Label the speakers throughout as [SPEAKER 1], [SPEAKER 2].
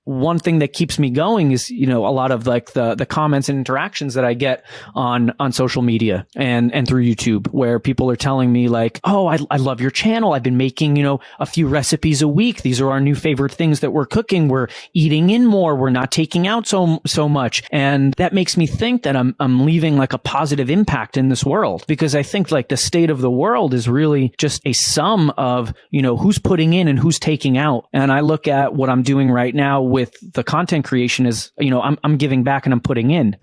[SPEAKER 1] one thing that keeps me going is, a lot of like the comments and interactions that I get on social media and through YouTube, where people are telling me like, oh, I love your channel. I've been making, a few recipes a week. These are our new favorite things that we're cooking. We're eating in more. We're not taking out so much. And that makes me think that I'm leaving like a positive impact in this world, because I think like the state of the world is really just a sum of, who's putting in and who's taking out. And I look at what I'm doing right now with the content creation is, I'm giving back and I'm putting in.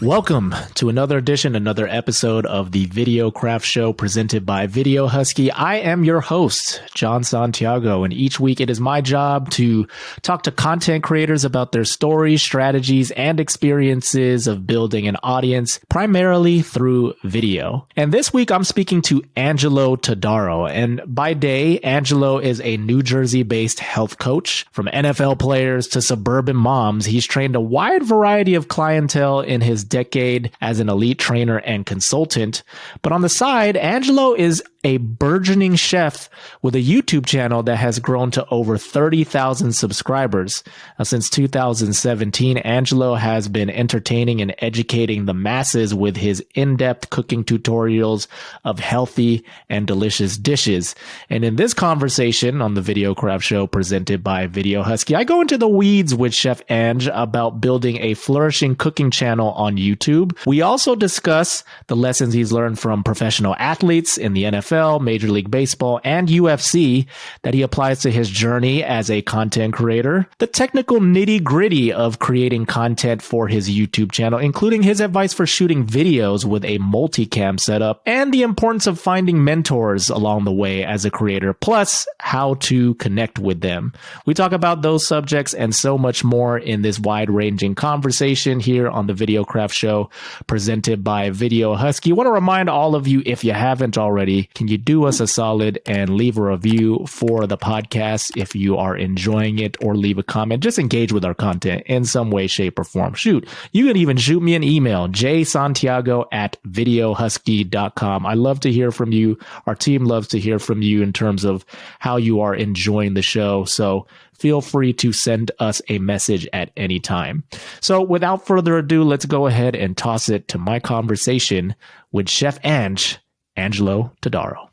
[SPEAKER 2] Welcome to another edition, another episode of the Videocraft Show presented by Video Husky. I am your host, Jon Santiago, and each week it is my job to talk to content creators about their stories, strategies, and experiences of building an audience, primarily through video. And this week I'm speaking to Angelo Todaro. And by day, Angelo is a New Jersey-based health coach. From NFL players to suburban moms, he's trained a wide variety of clientele in his decade as an elite trainer and consultant. But on the side, Angelo is a burgeoning chef with a YouTube channel that has grown to over 30,000 subscribers. Since 2017, Angelo has been entertaining and educating the masses with his in-depth cooking tutorials of healthy and delicious dishes. And in this conversation on the Videocraft Show presented by Video Husky, I go into the weeds with Chef Ange about building a flourishing cooking channel on YouTube. We also discuss the lessons he's learned from professional athletes in the NFL, Major League Baseball, and UFC that he applies to his journey as a content creator, the technical nitty-gritty of creating content for his YouTube channel, including his advice for shooting videos with a multicam setup, and the importance of finding mentors along the way as a creator, plus how to connect with them. We talk about those subjects and so much more in this wide-ranging conversation here on the Videocraft Show presented by Video Husky. I want to remind all of you, if you haven't already, can you do us a solid and leave a review for the podcast if you are enjoying it, or leave a comment? Just engage with our content in some way, shape, or form. Shoot, you can even shoot me an email, jsantiago@videohusky.com. I love to hear from you. Our team loves to hear from you in terms of how you are enjoying the show. So feel free to send us a message at any time. So without further ado, let's go ahead and toss it to my conversation with Chef Ange, Angelo Todaro.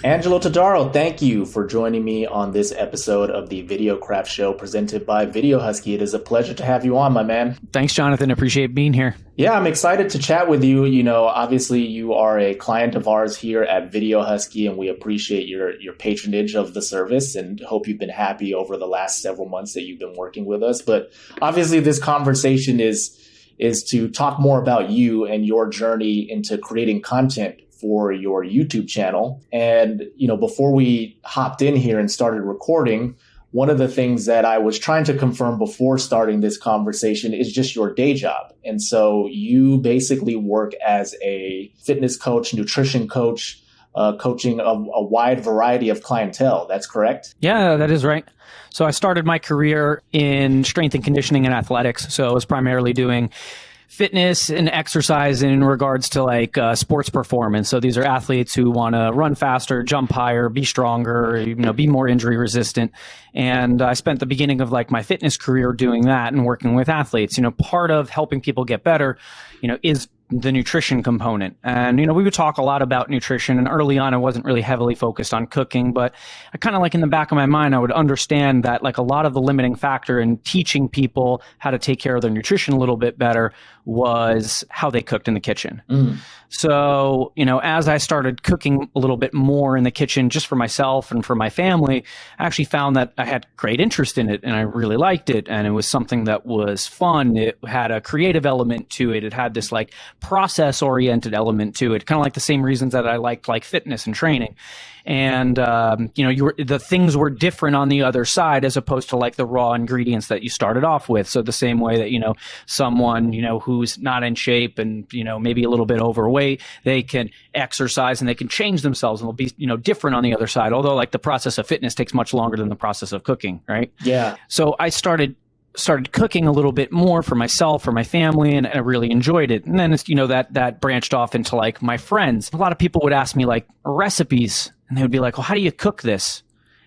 [SPEAKER 2] Angelo Todaro, thank you for joining me on this episode of the Videocraft Show presented by Video Husky. It is a pleasure to have you on, my man.
[SPEAKER 1] Thanks, Jonathan. Appreciate being here.
[SPEAKER 2] Yeah, I'm excited to chat with you. Obviously you are a client of ours here at Video Husky, and we appreciate your patronage of the service and hope you've been happy over the last several months that you've been working with us. But obviously this conversation is to talk more about you and your journey into creating content for your YouTube channel. And, before we hopped in here and started recording, one of the things that I was trying to confirm before starting this conversation is just your day job. And so you basically work as a fitness coach, nutrition coach, coaching a wide variety of clientele. That's correct?
[SPEAKER 1] Yeah, that is right. So I started my career in strength and conditioning and athletics. So I was primarily doing fitness and exercise in regards to like sports performance. So these are athletes who want to run faster, jump higher, be stronger, be more injury resistant. And I spent the beginning of like my fitness career doing that and working with athletes. Part of helping people get better, is the nutrition component. And, we would talk a lot about nutrition, and early on, I wasn't really heavily focused on cooking, but I kind of like in the back of my mind, I would understand that like a lot of the limiting factor in teaching people how to take care of their nutrition a little bit better was how they cooked in the kitchen. So, as I started cooking a little bit more in the kitchen, just for myself and for my family, I actually found that I had great interest in it and I really liked it. And it was something that was fun. It had a creative element to it. It had this like process oriented element to it, kind of like the same reasons that I liked like fitness and training. And, the things were different on the other side as opposed to like the raw ingredients that you started off with. So the same way that, someone, who's not in shape and, maybe a little bit overweight, they can exercise and they can change themselves and they'll be, different on the other side. Although like the process of fitness takes much longer than the process of cooking, right?
[SPEAKER 2] Yeah.
[SPEAKER 1] So I started started cooking a little bit more for myself, for my family, and I really enjoyed it. And then it's, that branched off into like my friends. A lot of people would ask me like recipes, and they would be like, well, how do you cook this?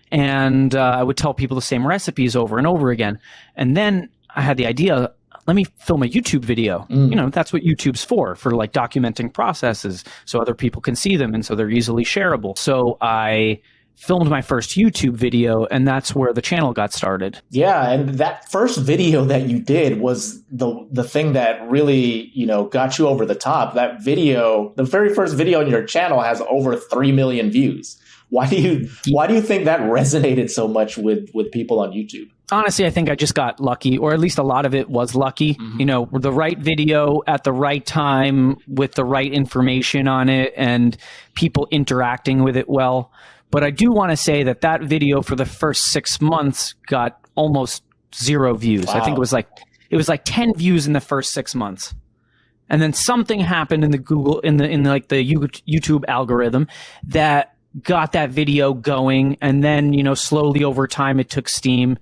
[SPEAKER 1] And I would tell people the same recipes over and over again. And then I had the idea, let me film a YouTube video. That's what YouTube's for like documenting processes so other people can see them and so they're easily shareable. So I filmed my first YouTube video, and that's where the channel got started.
[SPEAKER 2] Yeah, and that first video that you did was the thing that really, got you over the top. That video, the very first video on your channel has over 3 million views. Why do you think that resonated so much with people on YouTube?
[SPEAKER 1] Honestly, I think I just got lucky, or at least a lot of it was lucky. The right video at the right time with the right information on it and people interacting with it well. But I do want to say that video for the first 6 months got almost 0 views. Wow. I think it was like 10 views in the first 6 months. And then something happened in the YouTube algorithm that got that video going. And then, slowly over time, it took steam.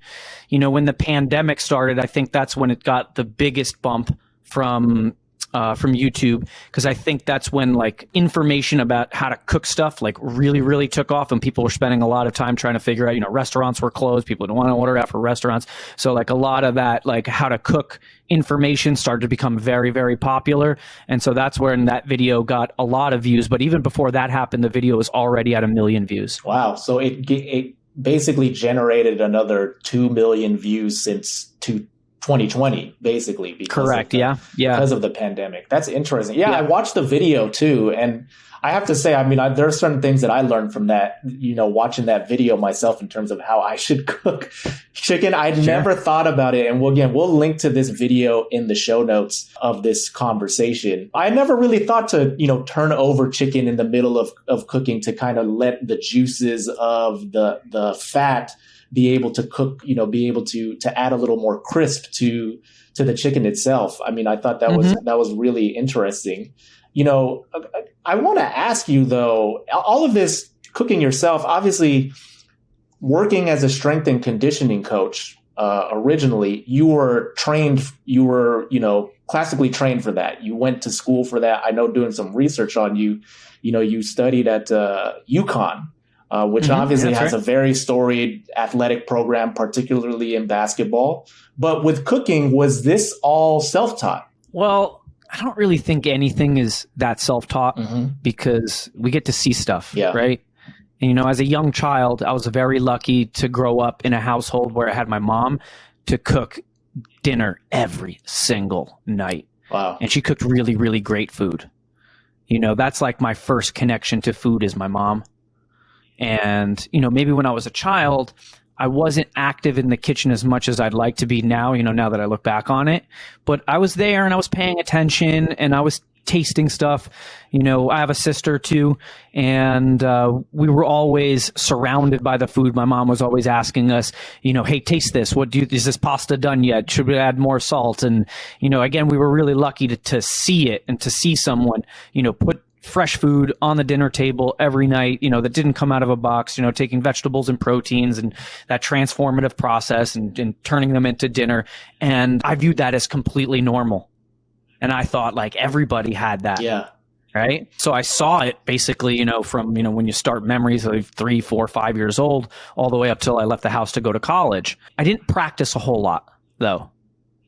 [SPEAKER 1] When the pandemic started, I think that's when it got the biggest bump from YouTube, because I think that's when like information about how to cook stuff like really, really took off, and people were spending a lot of time trying to figure out, restaurants were closed. People didn't want to order out for restaurants. So like a lot of that, like how to cook information started to become very, very popular. And so that's when that video got a lot of views. But even before that happened, the video was already at 1 million views.
[SPEAKER 2] Wow. So it basically generated another 2 million views since 2020, basically. Because because of the pandemic. That's interesting. Yeah, I watched the video too. And I have to say, there are certain things that I learned from that, watching that video myself in terms of how I should cook chicken. I'd never thought about it. And we'll link to this video in the show notes of this conversation. I never really thought to, turn over chicken in the middle of cooking to kind of let the juices of the fat be able to cook, be able to add a little more crisp to the chicken itself. I thought that was really interesting. I want to ask you though, all of this cooking yourself, obviously working as a strength and conditioning coach, originally you were classically trained for that. You went to school for that. I know, doing some research on you, you studied at UConn. Which obviously has a very storied athletic program, particularly in basketball. But with cooking, was this all self-taught?
[SPEAKER 1] Well, I don't really think anything is that self-taught because we get to see stuff, right? And, as a young child, I was very lucky to grow up in a household where I had my mom to cook dinner every single night.
[SPEAKER 2] Wow.
[SPEAKER 1] And she cooked really, really great food. That's like my first connection to food is my mom. And, maybe when I was a child, I wasn't active in the kitchen as much as I'd like to be now, now that I look back on it. But I was there and I was paying attention and I was tasting stuff. I have a sister too, and we were always surrounded by the food. My mom was always asking us, hey, taste this. Is this pasta done yet? Should we add more salt? And, again, we were really lucky to see it and to see someone, put fresh food on the dinner table every night, that didn't come out of a box, taking vegetables and proteins and that transformative process and turning them into dinner. And I viewed that as completely normal. And I thought like everybody had that.
[SPEAKER 2] Yeah.
[SPEAKER 1] Right. So I saw it basically, from, when you start memories of 3, 4, 5 years old, all the way up till I left the house to go to college. I didn't practice a whole lot though.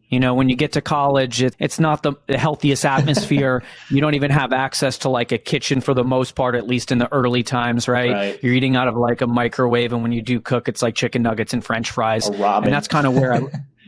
[SPEAKER 1] When you get to college, it's not the healthiest atmosphere. You don't even have access to like a kitchen for the most part, at least in the early times, right? You're eating out of like a microwave. And when you do cook, it's like chicken nuggets and French fries.
[SPEAKER 2] Or ramen.
[SPEAKER 1] And that's kind of where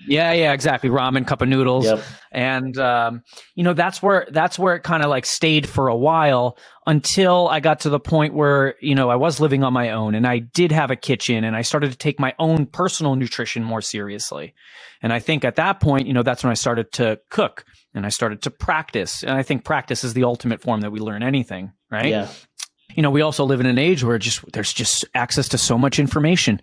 [SPEAKER 1] yeah, exactly. Ramen, cup of noodles.
[SPEAKER 2] Yep.
[SPEAKER 1] And, that's where it kind of like stayed for a while until I got to the point where, I was living on my own and I did have a kitchen and I started to take my own personal nutrition more seriously. And I think at that point, that's when I started to cook and I started to practice. And I think practice is the ultimate form that we learn anything, right?
[SPEAKER 2] Yeah.
[SPEAKER 1] We also live in an age where there's just access to so much information.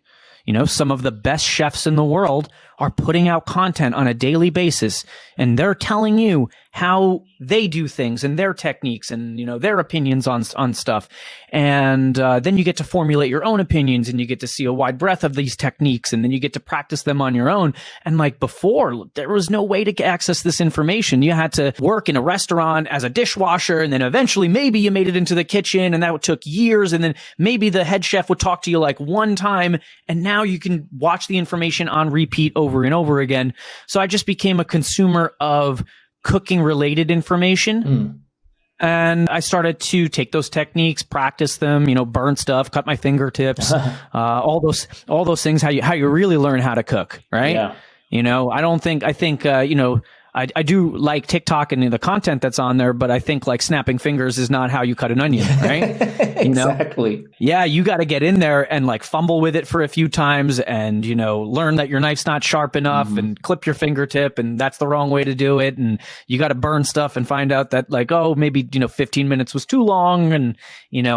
[SPEAKER 1] Some of the best chefs in the world are putting out content on a daily basis, and they're telling you how they do things and their techniques and, their opinions on stuff. And then you get to formulate your own opinions, and you get to see a wide breadth of these techniques, and then you get to practice them on your own. And like before, there was no way to access this information. You had to work in a restaurant as a dishwasher, and then eventually maybe you made it into the kitchen, and that took years. And then maybe the head chef would talk to you like one time, and now you can watch the information on repeat over and over again. So I just became a consumer of cooking related information. And I started to take those techniques, practice them, burn stuff, cut my fingertips, all those things, how you really learn how to cook, right? Yeah. I think I do like TikTok and the content that's on there, but I think like snapping fingers is not how you cut an onion, right?
[SPEAKER 2] Exactly.
[SPEAKER 1] Yeah, you got to get in there and like fumble with it for a few times and, learn that your knife's not sharp enough and clip your fingertip, and that's the wrong way to do it. And you got to burn stuff and find out that like, oh, maybe, 15 minutes was too long. And,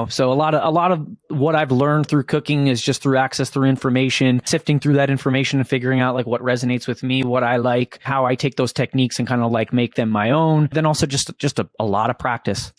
[SPEAKER 1] so a lot of what I've learned through cooking is just through access, through information, sifting through that information and figuring out like what resonates with me, what I like, how I take those techniques and kind of like make them my own. Then also just a lot of practice.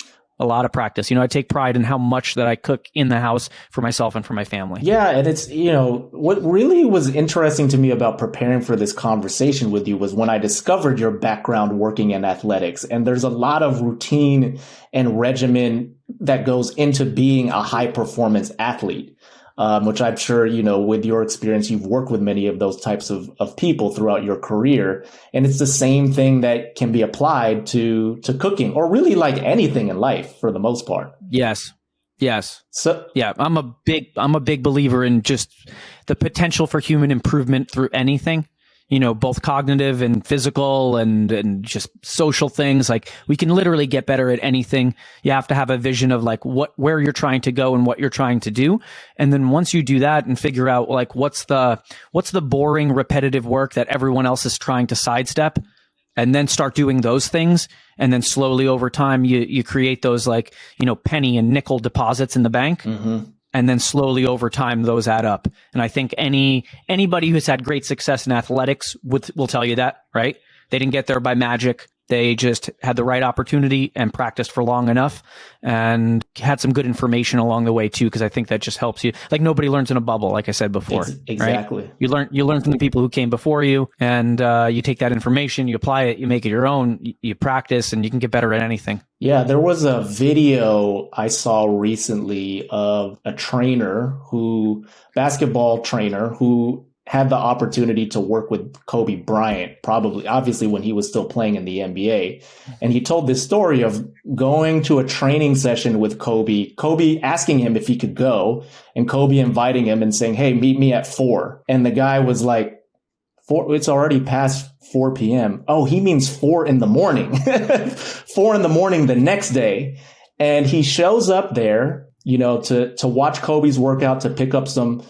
[SPEAKER 1] I take pride in how much that I cook in the house for myself and for my family.
[SPEAKER 2] Yeah. And it's, what really was interesting to me about preparing for this conversation with you was when I discovered your background working in athletics. And there's a lot of routine and regimen that goes into being a high performance athlete. Which I'm sure, with your experience, you've worked with many of those types of people throughout your career. And it's the same thing that can be applied to cooking, or really like anything in life for the most part.
[SPEAKER 1] Yes.
[SPEAKER 2] So
[SPEAKER 1] yeah, I'm a big believer in just the potential for human improvement through anything. Both cognitive and physical and just social things. Like we can literally get better at anything. You have to have a vision of like where you're trying to go and what you're trying to do. And then once you do that and figure out like what's the boring, repetitive work that everyone else is trying to sidestep, and then start doing those things. And then slowly over time, you create those like, penny and nickel deposits in the bank. And then slowly over time, those add up. And I think anybody who's had great success in athletics will tell you that, right? They didn't get there by magic. They just had the right opportunity and practiced for long enough and had some good information along the way too, because I think that just helps you. Like nobody learns in a bubble, like I said before.
[SPEAKER 2] Exactly.
[SPEAKER 1] Right? You learn from the people who came before you, and you take that information, you apply it, you make it your own, you practice, and you can get better at anything.
[SPEAKER 2] Yeah, there was a video I saw recently of a basketball trainer who had the opportunity to work with Kobe Bryant, obviously when he was still playing in the NBA. And he told this story of going to a training session with Kobe asking him if he could go, and Kobe inviting him and saying, "Hey, meet me at 4." And the guy was like, it's already past 4 p.m. Oh, he means 4 in the morning, 4 in the morning the next day. And he shows up there, to watch Kobe's workout, to pick up some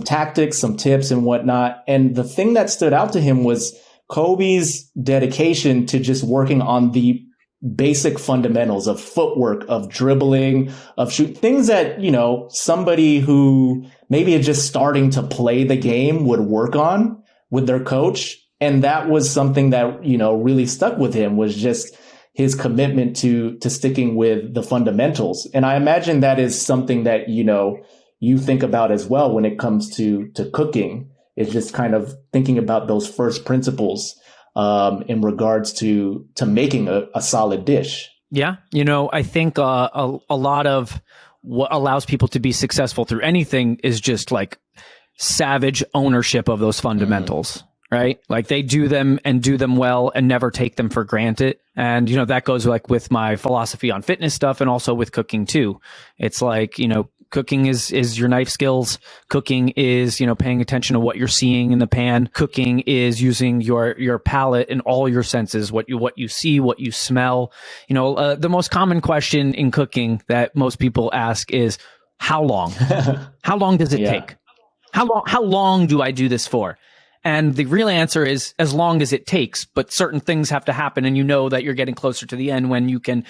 [SPEAKER 2] tactics, some tips and whatnot. And the thing that stood out to him was Kobe's dedication to just working on the basic fundamentals of footwork, of dribbling, of shoot, things that, somebody who maybe is just starting to play the game would work on with their coach. And that was something that, really stuck with him, was just his commitment to sticking with the fundamentals. And I imagine that is something that, you think about as well when it comes to cooking, is just kind of thinking about those first principles in regards to making a solid dish.
[SPEAKER 1] Yeah. I think a lot of what allows people to be successful through anything is just like savage ownership of those fundamentals. Right? Like they do them and do them well and never take them for granted. And, that goes like with my philosophy on fitness stuff and also with cooking too. It's like, cooking is your knife skills. Cooking is, paying attention to what you're seeing in the pan. Cooking is using your palate and all your senses, what you see, what you smell. The most common question in cooking that most people ask is, how long? How long does it take? How long do I do this for? And the real answer is as long as it takes, but certain things have to happen, and that you're getting closer to the end when you can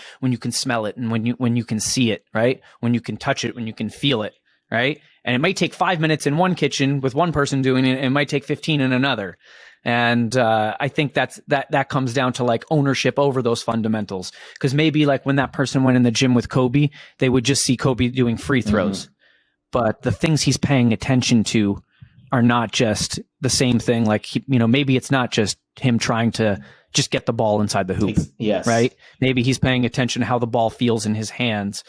[SPEAKER 1] smell it and when you can see it, right? When you can touch it, when you can feel it, right? And it might take 5 minutes in one kitchen with one person doing it, and it might take 15 in another. And I think that comes down to like ownership over those fundamentals. Because maybe like when that person went in the gym with Kobe, they would just see Kobe doing free throws. But the things he's paying attention to are not just the same thing. Like, maybe it's not just him trying to just get the ball inside the hoop.
[SPEAKER 2] Yes.
[SPEAKER 1] Right. Maybe he's paying attention to how the ball feels in his hands,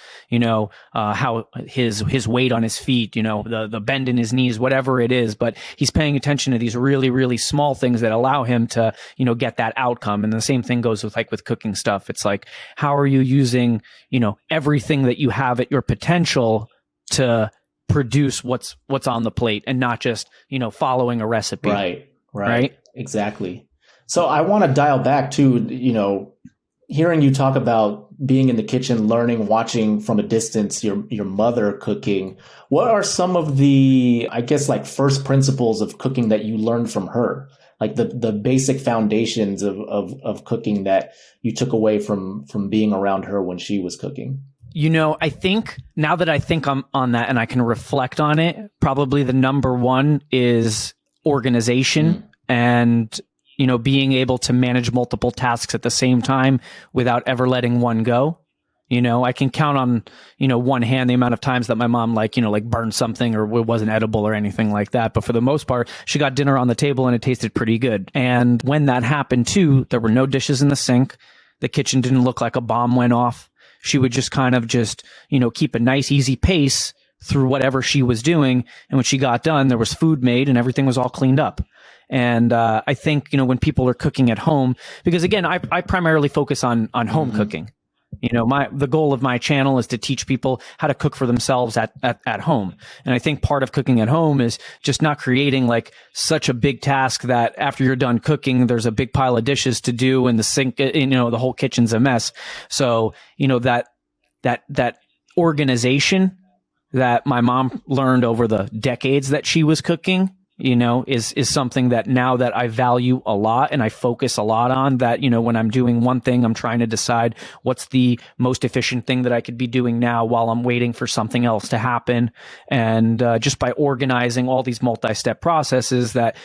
[SPEAKER 1] how his weight on his feet, the bend in his knees, whatever it is. But he's paying attention to these really, really small things that allow him to, get that outcome. And the same thing goes with cooking stuff. It's like, how are you using, everything that you have at your potential to produce what's on the plate and not just, following a recipe.
[SPEAKER 2] Right. Exactly. So I want to dial back to, hearing you talk about being in the kitchen, learning, watching from a distance, your mother cooking. What are some of the, I guess, like first principles of cooking that you learned from her? Like the basic foundations of cooking that you took away from being around her when she was cooking?
[SPEAKER 1] I think now that I think I'm on that and I can reflect on it, probably the number one is organization and being able to manage multiple tasks at the same time without ever letting one go. I can count on, one hand the amount of times that my mom burned something or it wasn't edible or anything like that. But for the most part, she got dinner on the table and it tasted pretty good. And when that happened too, there were no dishes in the sink. The kitchen didn't look like a bomb went off. She would just keep a nice, easy pace through whatever she was doing. And when she got done, there was food made and everything was all cleaned up. And I think, when people are cooking at home, because again, I primarily focus on home cooking. The goal of my channel is to teach people how to cook for themselves at home. And I think part of cooking at home is just not creating like such a big task that after you're done cooking, there's a big pile of dishes to do and the sink, the whole kitchen's a mess. So, that organization that my mom learned over the decades that she was cooking, is something that now that I value a lot and I focus a lot on, that, when I'm doing one thing, I'm trying to decide what's the most efficient thing that I could be doing now while I'm waiting for something else to happen. And just by organizing all these multi-step processes that,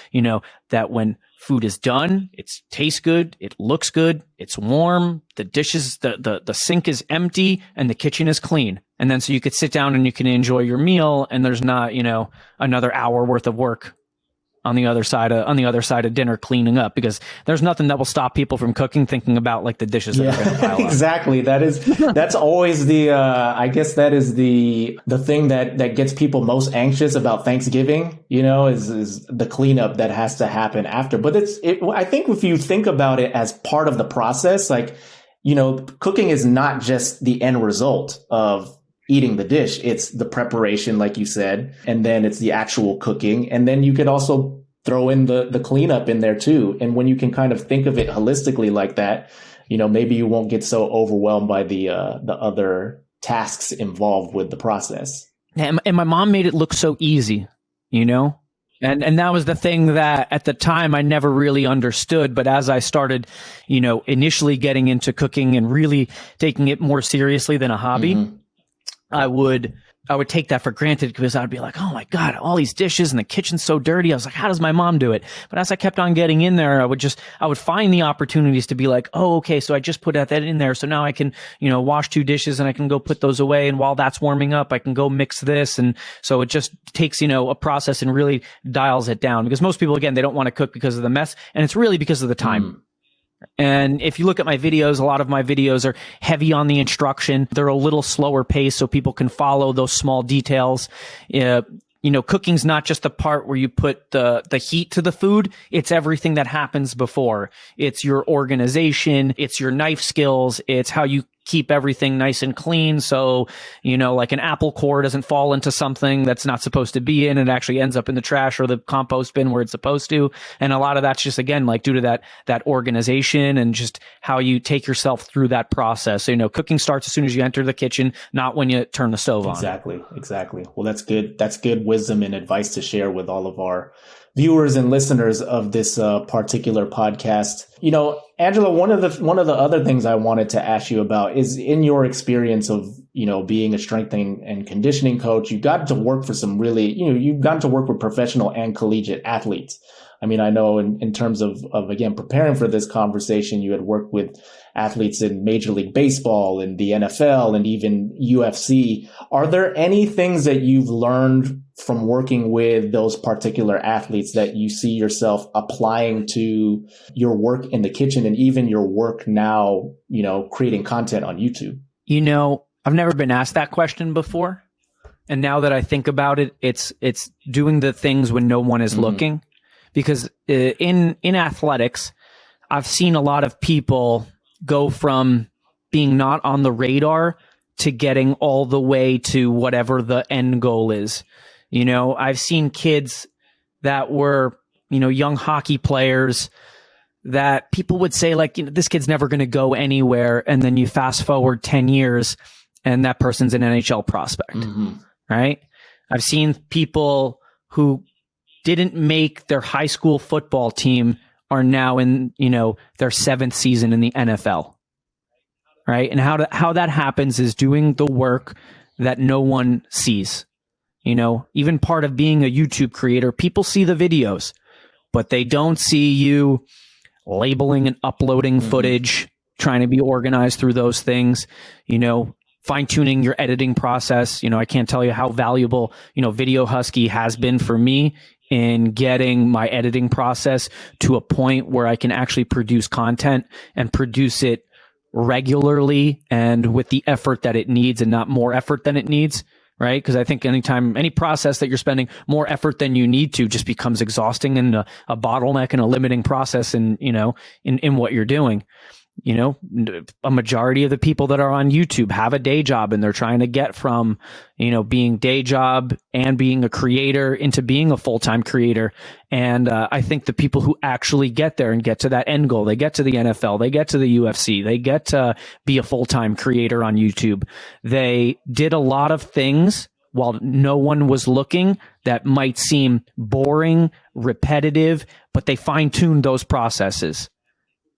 [SPEAKER 1] that when food is done, it tastes good, it looks good, it's warm, the dishes, the sink is empty and the kitchen is clean. And then so you could sit down and you can enjoy your meal and there's not, another hour worth of work on the other side of dinner cleaning up, because there's nothing that will stop people from cooking thinking about like the dishes that are going to pile up.
[SPEAKER 2] Exactly. That's always the I guess that is the thing that gets people most anxious about Thanksgiving, is the cleanup that has to happen after. But I think if you think about it as part of the process, like, cooking is not just the end result of eating the dish. It's the preparation, like you said, and then it's the actual cooking. And then you could also throw in the cleanup in there too. And when you can kind of think of it holistically like that, maybe you won't get so overwhelmed by the other tasks involved with the process.
[SPEAKER 1] And my mom made it look so easy, And that was the thing that at the time I never really understood. But as I started, initially getting into cooking and really taking it more seriously than a hobby, I would take that for granted, because I'd be like, oh my God, all these dishes and the kitchen's so dirty. I was like, how does my mom do it? But as I kept on getting in there, I would find the opportunities to be like, oh, okay, so I just put that in there. So now I can, wash 2 dishes and I can go put those away. And while that's warming up, I can go mix this. And so it just takes, a process and really dials it down, because most people, again, they don't want to cook because of the mess. And it's really because of the time. And if you look at my videos, a lot of my videos are heavy on the instruction. They're a little slower pace so people can follow those small details. Cooking's not just the part where you put the heat to the food. It's everything that happens before. It's your organization. It's your knife skills. It's how you keep everything nice and clean. So, like an apple core doesn't fall into something that's not supposed to be in. It actually ends up in the trash or the compost bin where it's supposed to. And a lot of that's just, again, like due to that organization and just how you take yourself through that process. So, cooking starts as soon as you enter the kitchen, not when you turn the stove on.
[SPEAKER 2] Exactly. Well, that's good. That's good wisdom and advice to share with all of our viewers and listeners of this particular podcast. Angelo, one of the other things I wanted to ask you about is, in your experience of, being a strength and conditioning coach, you got to work for some really, you've gotten to work with professional and collegiate athletes. I mean, I know in terms of again, preparing for this conversation, you had worked with athletes in Major League Baseball and the NFL and even UFC. Are there any things that you've learned from working with those particular athletes that you see yourself applying to your work in the kitchen and even your work now, creating content on YouTube?
[SPEAKER 1] I've never been asked that question before. And now that I think about it, it's doing the things when no one is looking. Because in athletics, I've seen a lot of people go from being not on the radar to getting all the way to whatever the end goal is. I've seen kids that were, young hockey players that people would say like, this kid's never going to go anywhere. And then you fast forward 10 years and that person's an NHL prospect, right? I've seen people who didn't make their high school football team are now in, their 7th season in the NFL, right? And how that happens is doing the work that no one sees. Even part of being a YouTube creator, people see the videos, but they don't see you labeling and uploading footage, trying to be organized through those things, fine-tuning your editing process. I can't tell you how valuable, Video Husky has been for me in getting my editing process to a point where I can actually produce content and produce it regularly and with the effort that it needs and not more effort than it needs. Right? Because I think any process that you're spending more effort than you need to just becomes exhausting and a bottleneck and a limiting process in what you're doing. A majority of the people that are on YouTube have a day job and they're trying to get from, being day job and being a creator into being a full-time creator. And I think the people who actually get there and get to that end goal, they get to the NFL, they get to the UFC, they get to be a full-time creator on YouTube. They did a lot of things while no one was looking that might seem boring, repetitive, but they fine-tuned those processes.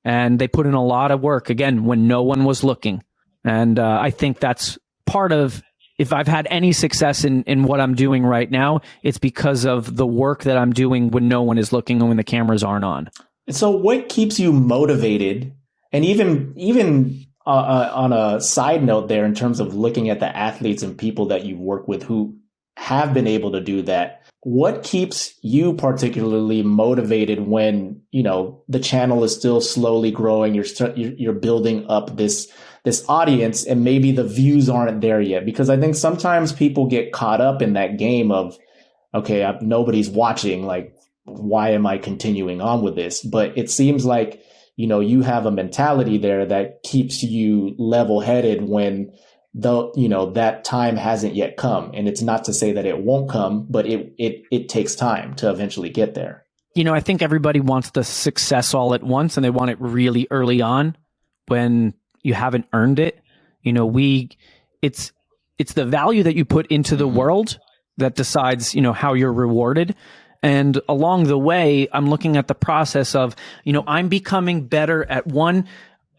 [SPEAKER 1] And they put in a lot of work, again, when no one was looking. And I think that's part of, if I've had any success in what I'm doing right now, it's because of the work that I'm doing when no one is looking and when the cameras aren't on.
[SPEAKER 2] So what keeps you motivated? And even on a side note there, in terms of looking at the athletes and people that you've worked with who have been able to do that, what keeps you particularly motivated when, the channel is still slowly growing, you're building up this audience and maybe the views aren't there yet? Because I think sometimes people get caught up in that game of, okay, nobody's watching, like, why am I continuing on with this? But it seems like, you have a mentality there that keeps you level-headed when that time hasn't yet come. And it's not to say that it won't come, but it takes time to eventually get there.
[SPEAKER 1] I think everybody wants the success all at once and they want it really early on when you haven't earned it. It's the value that you put into the world that decides, how you're rewarded. And along the way, I'm looking at the process of, I'm becoming better at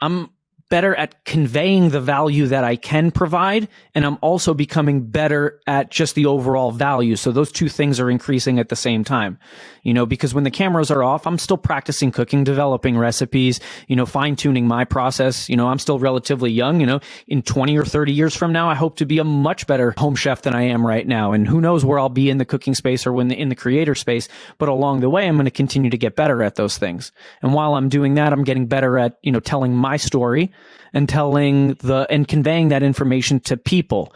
[SPEAKER 1] I'm better at conveying the value that I can provide. And I'm also becoming better at just the overall value. So those two things are increasing at the same time, because when the cameras are off, I'm still practicing cooking, developing recipes, fine tuning my process. I'm still relatively young, in 20 or 30 years from now, I hope to be a much better home chef than I am right now. And who knows where I'll be in the cooking space or in the creator space. But along the way, I'm going to continue to get better at those things. And while I'm doing that, I'm getting better at, telling my story and and conveying that information to people.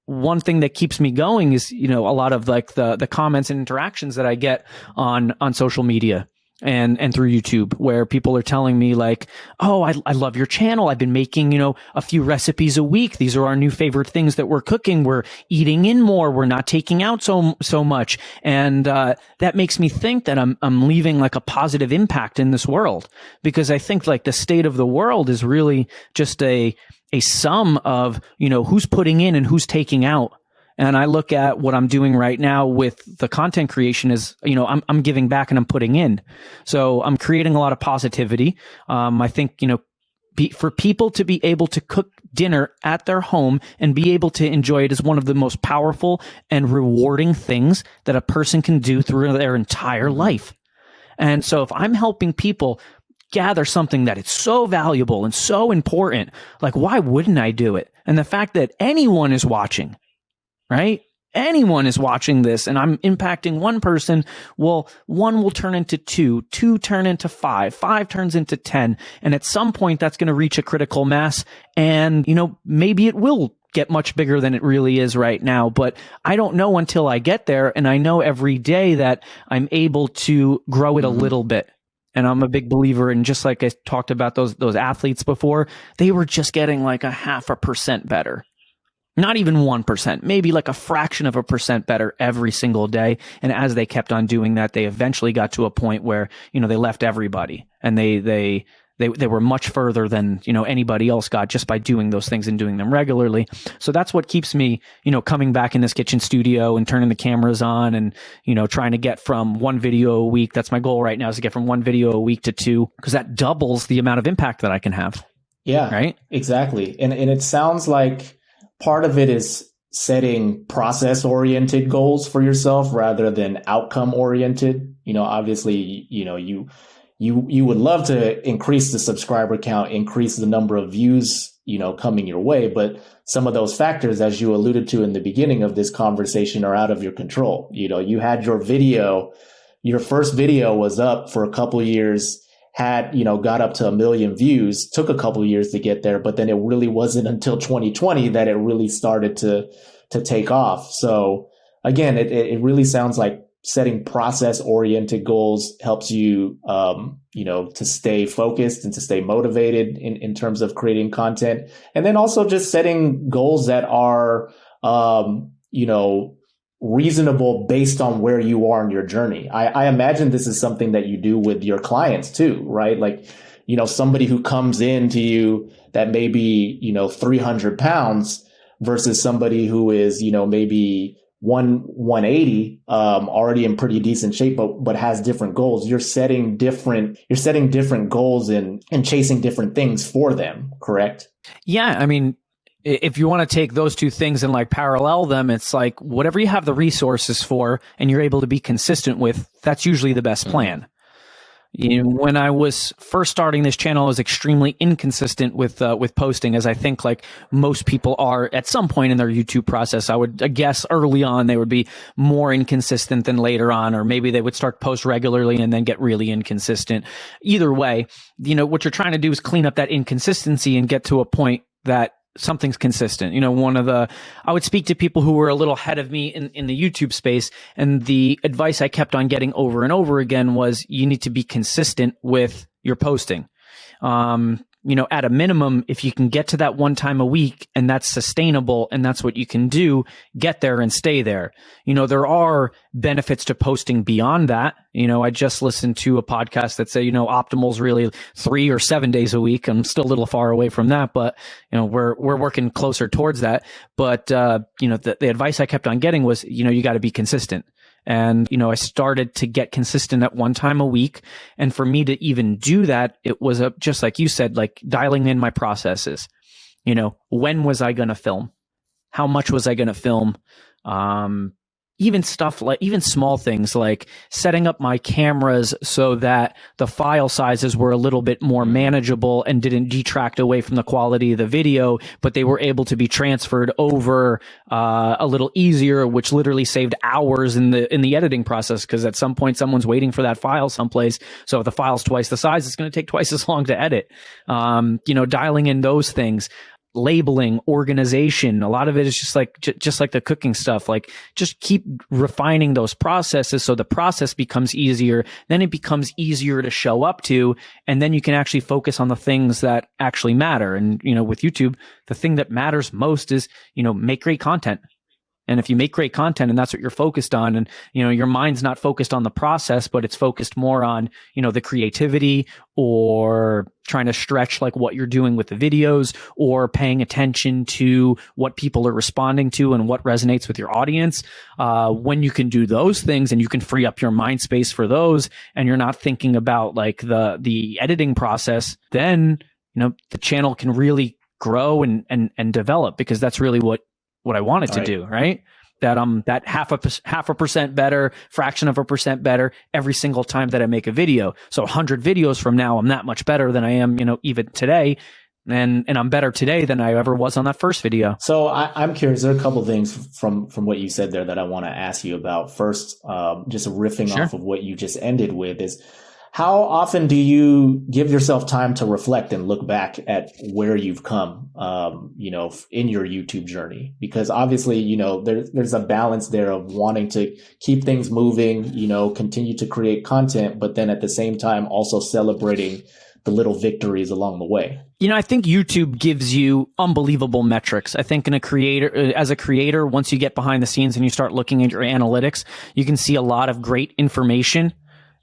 [SPEAKER 1] One thing that keeps me going is, a lot of like the comments and interactions that I get on social media and through YouTube, where people are telling me like, oh, I love your channel. I've been making, a few recipes a week. These are our new favorite things that we're cooking. We're eating in more. We're not taking out so much. And, that makes me think that I'm leaving like a positive impact in this world, because I think like the state of the world is really just a sum of, who's putting in and who's taking out. And I look at what I'm doing right now with the content creation is, I'm giving back and I'm putting in. So I'm creating a lot of positivity. I think, for people to be able to cook dinner at their home and be able to enjoy it is one of the most powerful and rewarding things that a person can do through their entire life. And so if I'm helping people gather something that is so valuable and so important, like, why wouldn't I do it? And the fact that anyone is watching, right? Anyone is watching this and I'm impacting one person. Well, one will turn into two, two turn into five turns into 10. And at some point that's going to reach a critical mass. And, maybe it will get much bigger than it really is right now, but I don't know until I get there. And I know every day that I'm able to grow it a little bit. And I'm a big believer in, just like I talked about those athletes before, they were just getting like 0.5% better. Not even 1%, maybe like a fraction of a percent better every single day. And as they kept on doing that, they eventually got to a point where, they left everybody and they were much further than, anybody else got just by doing those things and doing them regularly. So that's what keeps me, coming back in this kitchen studio and turning the cameras on and, trying to get from one video a week. That's my goal right now, is to get from one video a week to two, because that doubles the amount of impact that I can have.
[SPEAKER 2] Yeah,
[SPEAKER 1] right.
[SPEAKER 2] Exactly. And it sounds like part of it is setting process-oriented goals for yourself rather than outcome-oriented. Obviously, you would love to increase the subscriber count, increase the number of views, coming your way. But some of those factors, as you alluded to in the beginning of this conversation, are out of your control. You had your first video was up for a couple of years, got up to 1 million views, took a couple of years to get there, but then it really wasn't until 2020 that it really started to take off. So again, it really sounds like setting process-oriented goals helps you, to stay focused and to stay motivated in terms of creating content. And then also just setting goals that are, reasonable based on where you are in your journey. I imagine this is something that you do with your clients too, right? Like, somebody who comes in to you that may be, 300 pounds versus somebody who is, maybe 180, already in pretty decent shape, but has different goals. You're setting different goals and chasing different things for them, correct?
[SPEAKER 1] Yeah. I mean, if you want to take those two things and like parallel them, it's like whatever you have the resources for and you're able to be consistent with, that's usually the best plan. When I was first starting this channel, I was extremely inconsistent with posting, as I think like most people are at some point in their YouTube process. I guess early on they would be more inconsistent than later on, or maybe they would start post regularly and then get really inconsistent. Either way, what you're trying to do is clean up that inconsistency and get to a point that something's consistent. I would speak to people who were a little ahead of me in the YouTube space, and the advice I kept on getting over and over again was you need to be consistent with your posting. At a minimum, if you can get to that one time a week and that's sustainable and that's what you can do, get there and stay there. There are benefits to posting beyond that. I just listened to a podcast that said, optimal's really 3 or 7 days a week. I'm still a little far away from that, but we're working closer towards that. But, the advice I kept on getting was, you got to be consistent. And, I started to get consistent at one time a week. And for me to even do that, it was just like you said, like dialing in my processes. When was I going to film? How much was I going to film? Even stuff like, even small things like setting up my cameras so that the file sizes were a little bit more manageable and didn't detract away from the quality of the video, but they were able to be transferred over a little easier, which literally saved hours in the editing process. Because at some point someone's waiting for that file someplace. So if the file's twice the size, it's going to take twice as long to edit. Dialing in those things. Labeling, organization, a lot of it is just like the cooking stuff. Like just keep refining those processes so the process becomes easier. Then it becomes easier to show up to, and then you can actually focus on the things that actually matter. And with YouTube, the thing that matters most is make great content. And if you make great content and that's what you're focused on, and, your mind's not focused on the process, but it's focused more on, the creativity or trying to stretch like what you're doing with the videos or paying attention to what people are responding to and what resonates with your audience. When you can do those things and you can free up your mind space for those, and you're not thinking about like the editing process, then, the channel can really grow and develop, because that's really what I wanted to do, right? that I'm that half a percent better, fraction of a percent better every single time that I make a video. So 100 videos from now, I'm that much better than I am, even today. And I'm better today than I ever was on that first video.
[SPEAKER 2] So I'm curious. There are a couple of things from what you said there that I want to ask you about. First, just riffing off of what you just ended with is, how often do you give yourself time to reflect and look back at where you've come, in your YouTube journey? Because obviously, there's a balance there of wanting to keep things moving, continue to create content, but then at the same time also celebrating the little victories along the way.
[SPEAKER 1] I think YouTube gives you unbelievable metrics. I think as a creator, once you get behind the scenes and you start looking at your analytics, you can see a lot of great information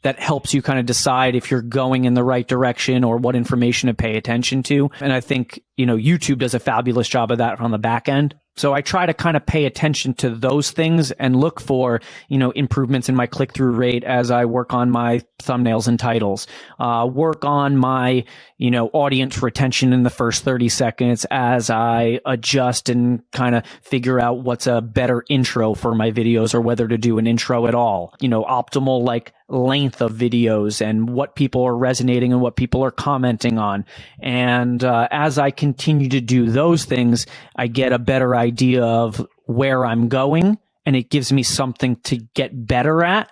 [SPEAKER 1] that helps you kind of decide if you're going in the right direction or what information to pay attention to. And I think, YouTube does a fabulous job of that on the back end. So I try to kind of pay attention to those things and look for, improvements in my click-through rate as I work on my thumbnails and titles, work on my, audience retention in the first 30 seconds as I adjust and kind of figure out what's a better intro for my videos or whether to do an intro at all, optimal length of videos and what people are resonating and what people are commenting on. And as I continue to do those things, I get a better idea of where I'm going, and it gives me something to get better at.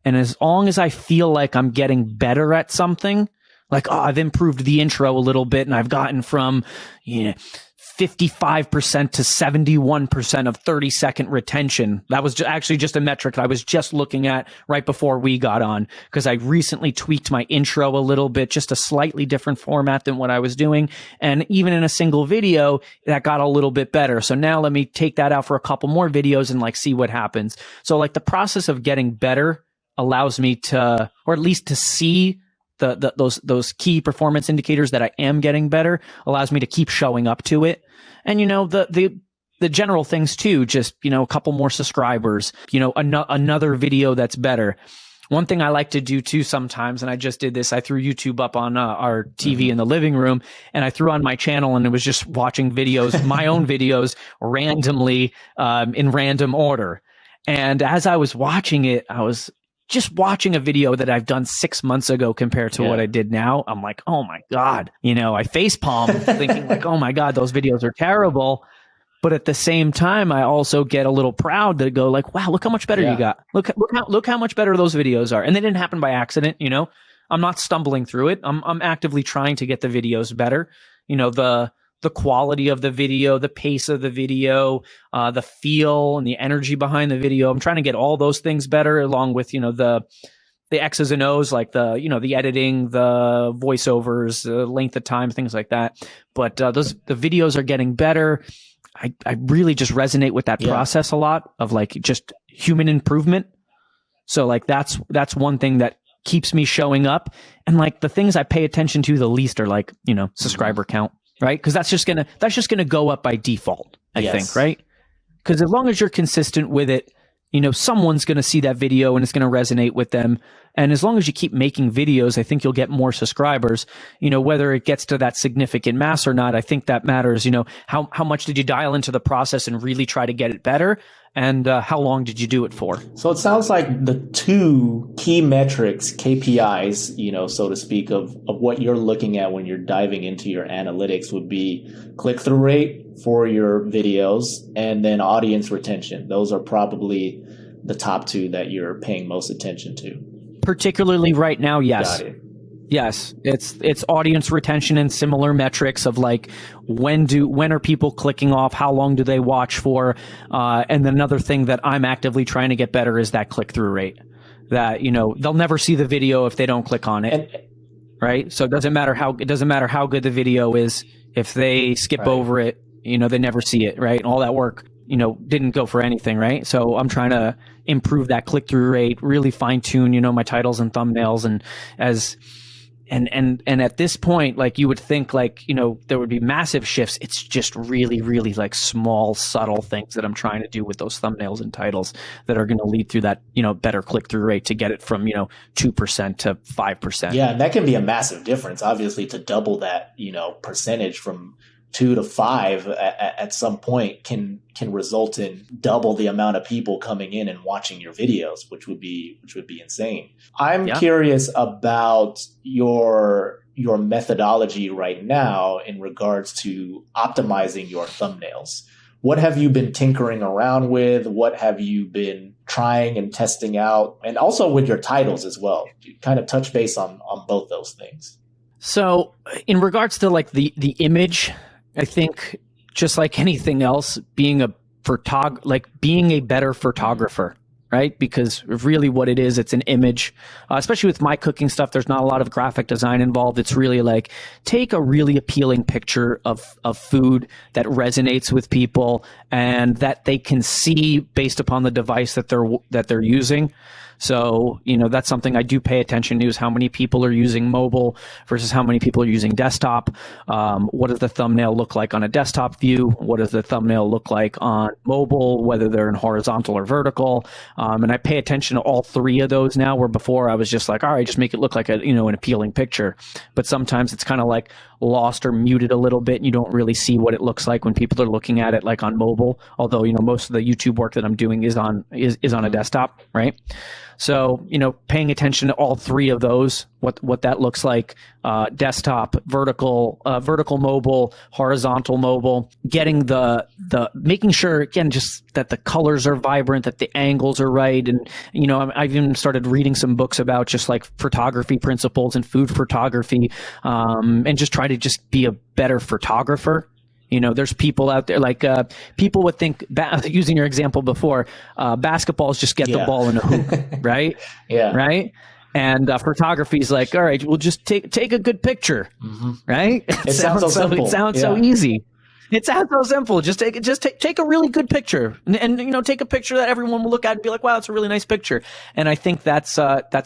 [SPEAKER 1] And as long as I feel like I'm getting better at something, I've improved the intro a little bit and I've gotten from 55% to 71% of 30-second retention. That was actually just a metric I was just looking at right before we got on, because I recently tweaked my intro a little bit, just a slightly different format than what I was doing. And even in a single video, that got a little bit better. So now let me take that out for a couple more videos and see what happens. So the process of getting better allows me to, or at least to see those key performance indicators that I am getting better, allows me to keep showing up to it. And, the general things too, just, a couple more subscribers, another video that's better. One thing I like to do too sometimes, and I just did this, I threw YouTube up on our TV in the living room, and I threw on my channel, and it was just watching videos, my own videos randomly, in random order. And as I was watching it, I was just watching a video that I've done 6 months ago compared to what I did now. I'm like, oh my God, I facepalm thinking oh my God, those videos are terrible. But at the same time, I also get a little proud to go wow, look how much better you got. Look how much better those videos are. And they didn't happen by accident. I'm not stumbling through it. I'm actively trying to get the videos better. The quality of the video, the pace of the video, the feel and the energy behind the video. I'm trying to get all those things better, along with, the X's and O's, the editing, the voiceovers, the length of time, things like that. But the videos are getting better. I really just resonate with that process a lot of just human improvement. So that's one thing that keeps me showing up. And the things I pay attention to the least are subscriber count. Right? Because that's just gonna go up by default, I think, right? Because as long as you're consistent with it, someone's gonna see that video and it's gonna resonate with them. And as long as you keep making videos, I think you'll get more subscribers. Whether it gets to that significant mass or not, I think that matters. How much did you dial into the process and really try to get it better? And how long did you do it for?
[SPEAKER 2] So it sounds like the two key metrics, KPIs, so to speak, of what you're looking at when you're diving into your analytics would be click-through rate for your videos and then audience retention. Those are probably the top two that you're paying most attention to.
[SPEAKER 1] Particularly right now, yes.
[SPEAKER 2] Got it.
[SPEAKER 1] Yes, it's audience retention and similar metrics of when are people clicking off, how long do they watch for, and then another thing that I'm actively trying to get better is that click-through rate. That they'll never see the video if they don't click on it, right? So it doesn't matter how good the video is if they skip over it, they never see it, right? And all that work didn't go for anything, right? So I'm trying to improve that click-through rate, really fine-tune my titles and thumbnails, and at this point, you would think there would be massive shifts. It's just really, really small, subtle things that I'm trying to do with those thumbnails and titles that are going to lead through that, better click-through rate to get it from, 2% to 5%.
[SPEAKER 2] Yeah. And that can be a massive difference, obviously, to double that, percentage from 2 to 5 at some point can result in double the amount of people coming in and watching your videos, which would be insane. I'm curious about your methodology right now in regards to optimizing your thumbnails. What have you been tinkering around with? What have you been trying and testing out? And also with your titles as well. You kind of touch base on both those things.
[SPEAKER 1] So in regards to like the image, I think just like anything else, being a better photographer, right? Because really what it is, it's an image, especially with my cooking stuff. There's not a lot of graphic design involved. It's really like take a really appealing picture of food that resonates with people and that they can see based upon the device that they're using. So, that's something I do pay attention to, is how many people are using mobile versus how many people are using desktop. What does the thumbnail look like on a desktop view? What does the thumbnail look like on mobile, whether they're in horizontal or vertical? And I pay attention to all three of those now, where before I was just like, all right, just make it look like an appealing picture. But sometimes it's kind of like lost or muted a little bit, and you don't really see what it looks like when people are looking at it like on mobile. Although, most of the YouTube work that I'm doing is on a desktop, right? So, paying attention to all three of those, what that looks like, desktop, vertical mobile, horizontal mobile, getting making sure, again, just that the colors are vibrant, that the angles are right. And, I've even started reading some books about just like photography principles and food photography, and just try to just be a better photographer. There's people out there like people would think, using your example before, basketballs just get the ball in a hoop, right?
[SPEAKER 2] Yeah.
[SPEAKER 1] Right. And photography is like, all right, we'll just take a good picture, right?
[SPEAKER 2] It sounds so simple.
[SPEAKER 1] It sounds so easy. It sounds so simple. Just take a really good picture, and take a picture that everyone will look at and be like, wow, it's a really nice picture. And I think that's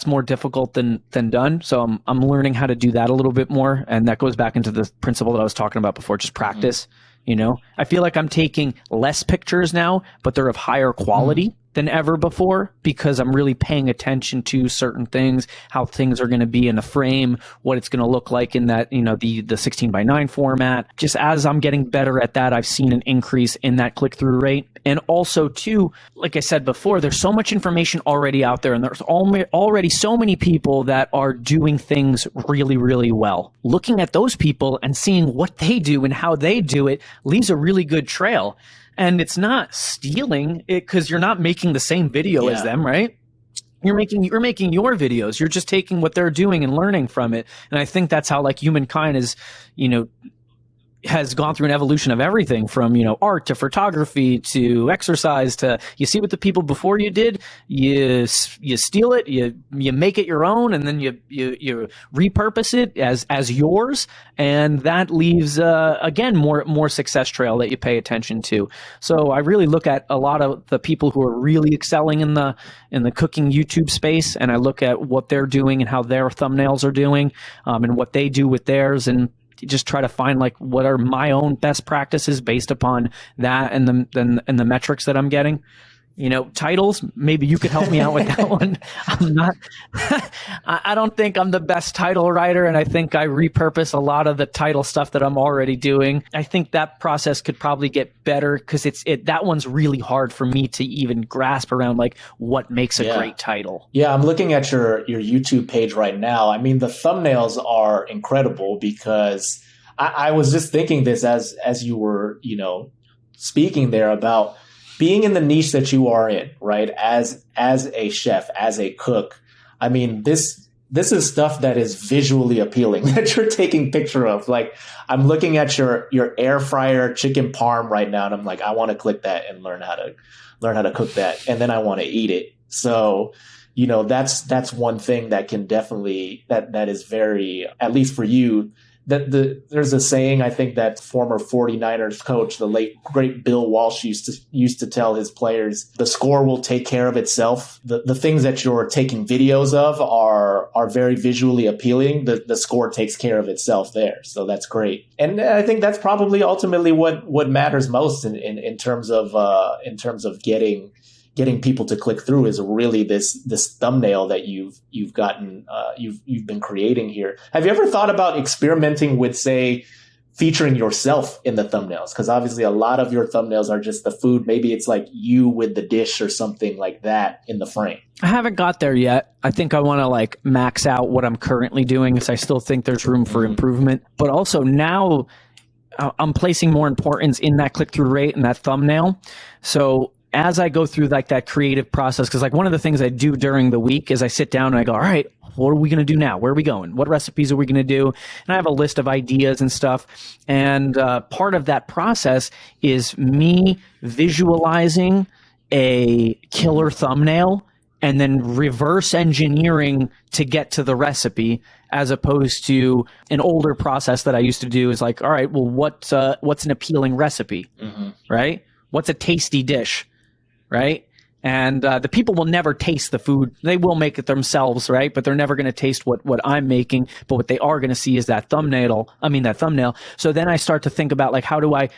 [SPEAKER 1] more difficult than done. So I'm learning how to do that a little bit more, and that goes back into the principle that I was talking about before, just practice. I feel like I'm taking less pictures now, but they're of higher quality than ever before, because I'm really paying attention to certain things, how things are going to be in a frame, what it's going to look like in that, the 16:9 format. Just as I'm getting better at that, I've seen an increase in that click-through rate. And also too, like I said before, there's so much information already out there, and there's already so many people that are doing things really, really well. Looking at those people and seeing what they do and how they do it leaves a really good trail. And it's not stealing it, because you're not making the same video as them, right? You're making your videos. You're just taking what they're doing and learning from it. And I think that's how like humankind is, has gone through an evolution of everything from, art to photography to exercise to, you see what the people before you did, you steal it, you make it your own, and then you repurpose it as yours. And that leaves, again, more success trail that you pay attention to. So I really look at a lot of the people who are really excelling in the cooking YouTube space, and I look at what they're doing and how their thumbnails are doing, and what they do with theirs, and just try to find like what are my own best practices based upon that and the metrics that I'm getting. Titles, maybe you could help me out with that one. I don't think I'm the best title writer, and I think I repurpose a lot of the title stuff that I'm already doing. I think that process could probably get better, because that one's really hard for me to even grasp around, like what makes a great title.
[SPEAKER 2] Yeah, I'm looking at your YouTube page right now. I mean, the thumbnails are incredible, because I was just thinking this as you were, speaking there about being in the niche that you are in, right? As a chef, as a cook. I mean, this is stuff that is visually appealing that you're taking picture of. Like, I'm looking at your air fryer chicken parm right now, and I'm like, I want to click that and learn how to cook that, and then I want to eat it. So, that's one thing that can definitely that is very, at least for you. There's a saying, I think, that former 49ers coach, the late great Bill Walsh, used to tell his players, the score will take care of itself. The things that you're taking videos of are very visually appealing. The score takes care of itself there. So that's great. And I think that's probably ultimately what matters most in terms of getting people to click through, is really this thumbnail that you've gotten, you've been creating here. Have you ever thought about experimenting with, say, featuring yourself in the thumbnails? Because obviously a lot of your thumbnails are just the food. Maybe it's like you with the dish or something like that in the frame.
[SPEAKER 1] I haven't got there yet. I think I want to like max out what I'm currently doing, because I still think there's room for improvement. But also now I'm placing more importance in that click-through rate and that thumbnail. So as I go through like that creative process, because like one of the things I do during the week is I sit down and I go, all right, what are we going to do now? Where are we going? What recipes are we going to do? And I have a list of ideas and stuff. And part of that process is me visualizing a killer thumbnail and then reverse engineering to get to the recipe, as opposed to an older process that I used to do is like, all right, well, what's an appealing recipe, right? What's a tasty dish, right? And the people will never taste the food. They will make it themselves, right? But they're never going to taste what I'm making. But what they are going to see is that thumbnail. So then I start to think about like, how do I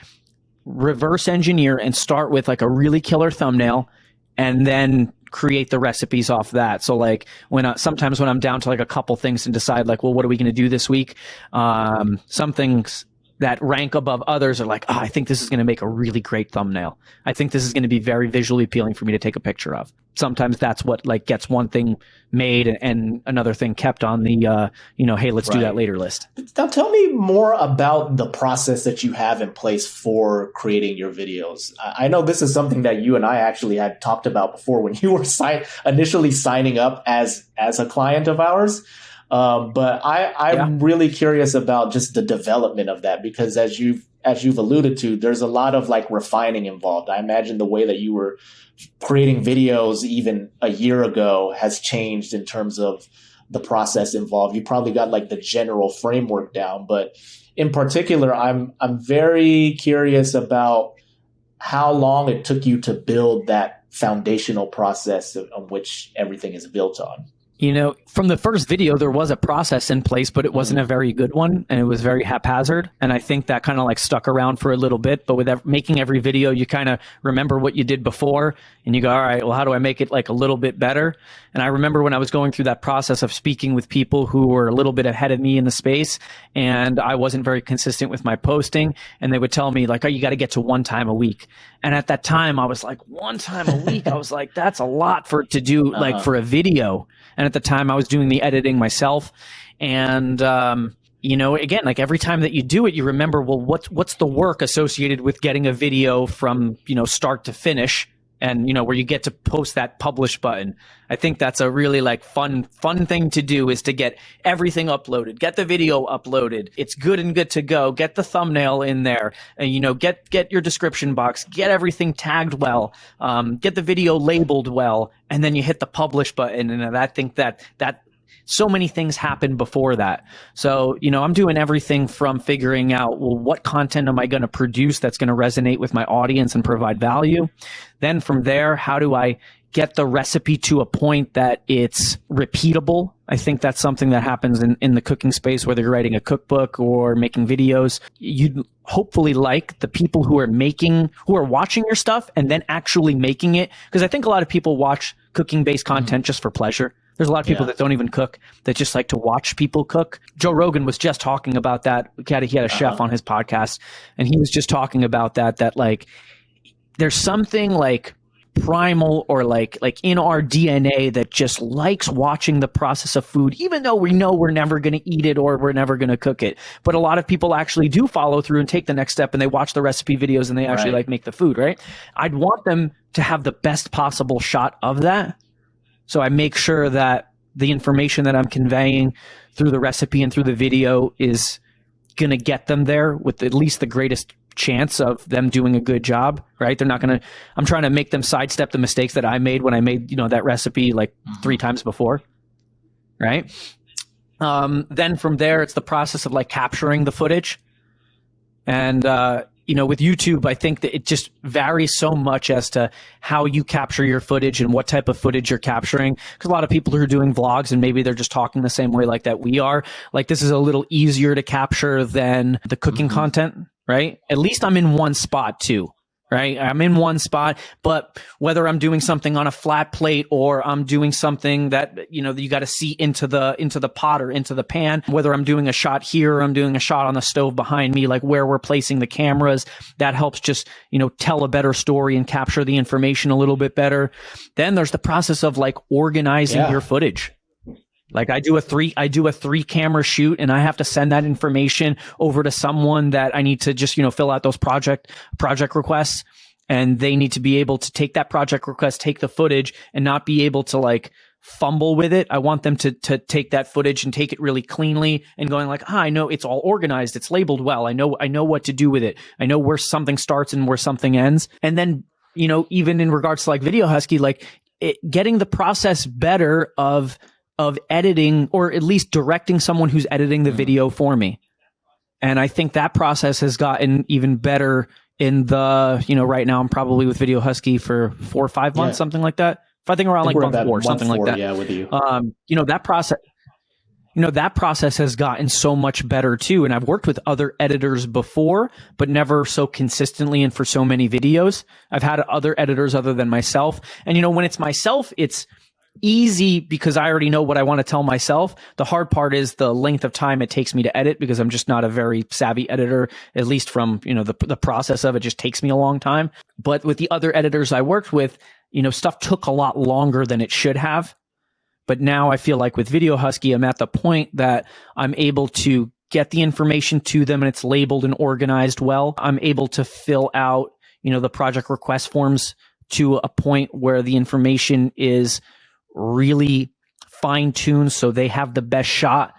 [SPEAKER 1] reverse engineer and start with like a really killer thumbnail and then create the recipes off that. So like sometimes when I'm down to like a couple things and decide like, well, what are we going to do this week? Some things that rank above others are like, I think this is going to make a really great thumbnail. I think this is going to be very visually appealing for me to take a picture of. Sometimes that's what like gets one thing made and another thing kept on the, hey, let's do that later list.
[SPEAKER 2] Now tell me more about the process that you have in place for creating your videos. I know this is something that you and I actually had talked about before when you were initially signing up as a client of ours. But I'm really curious about just the development of that, because as you've alluded to, there's a lot of like refining involved. I imagine the way that you were creating videos even a year ago has changed in terms of the process involved. You probably got like the general framework down, but in particular, I'm very curious about how long it took you to build that foundational process on which everything is built on.
[SPEAKER 1] From the first video, there was a process in place, but it wasn't a very good one, and it was very haphazard. And I think that kind of like stuck around for a little bit. But with making every video, you kind of remember what you did before, and you go, all right, well, how do I make it like a little bit better? And I remember when I was going through that process of speaking with people who were a little bit ahead of me in the space, and I wasn't very consistent with my posting, and they would tell me like, oh, you got to get to 1 time a week. And at that time, I was like, 1 time a week? I was like, that's a lot to do like for a video. And at the time I was doing the editing myself. And, again, like every time that you do it, you remember, well, what's the work associated with getting a video from, start to finish, and, where you get to post that publish button. I think that's a really like fun thing to do, is to get everything uploaded, get the video uploaded. It's good and good to go. Get the thumbnail in there, and, get your description box, get everything tagged well, get the video labeled well, and then you hit the publish button. And I think that so many things happen before that. So, I'm doing everything from figuring out, well, what content am I going to produce that's going to resonate with my audience and provide value? Then from there, how do I get the recipe to a point that it's repeatable? I think that's something that happens in the cooking space, whether you're writing a cookbook or making videos. You'd hopefully like the people who are watching your stuff and then actually making it. Because I think a lot of people watch cooking-based content just for pleasure. There's a lot of people that don't even cook, that just like to watch people cook. Joe Rogan was just talking about that. He had a chef on his podcast, and he was just talking about that like there's something like primal or like in our DNA that just likes watching the process of food, even though we know we're never going to eat it or we're never going to cook it. But a lot of people actually do follow through and take the next step, and they watch the recipe videos and they actually like make the food, right? I'd want them to have the best possible shot of that. So I make sure that the information that I'm conveying through the recipe and through the video is going to get them there with at least the greatest chance of them doing a good job, right? I'm trying to make them sidestep the mistakes that I made when I made, that recipe like 3 times before, right? Then from there, it's the process of like capturing the footage. And, with YouTube, I think that it just varies so much as to how you capture your footage and what type of footage you're capturing. Because a lot of people who are doing vlogs, and maybe they're just talking the same way like that we are, like this is a little easier to capture than the cooking content, right? At least I'm in one spot too. right? I'm in one spot, but whether I'm doing something on a flat plate or I'm doing something that, you got to see into the pot or into the pan, whether I'm doing a shot here or I'm doing a shot on the stove behind me, like where we're placing the cameras, that helps just, tell a better story and capture the information a little bit better. Then there's the process of like organizing your footage. Like I do a three camera shoot and I have to send that information over to someone that I need to just, fill out those project requests, and they need to be able to take that project request, take the footage and not be able to like fumble with it. I want them to take that footage and take it really cleanly and going like, I know it's all organized. It's labeled well. I know what to do with it. I know where something starts and where something ends. And then, even in regards to like Video Husky, like getting the process better of editing, or at least directing someone who's editing the video for me. And I think that process has gotten even better in the, right now I'm probably with Video Husky for 4 or 5 months, something like that. I think around like month 4, something like that.
[SPEAKER 2] Yeah, with you.
[SPEAKER 1] That process has gotten so much better too. And I've worked with other editors before, but never so consistently and for so many videos. I've had other editors other than myself. And when it's myself, it's easy because I already know what I want to tell myself. The hard part is the length of time it takes me to edit, because I'm just not a very savvy editor, at least from, the process of it just takes me a long time. But with the other editors I worked with, stuff took a lot longer than it should have. But now I feel like with Video Husky, I'm at the point that I'm able to get the information to them and it's labeled and organized well. I'm able to fill out, the project request forms to a point where the information is really fine-tuned so they have the best shot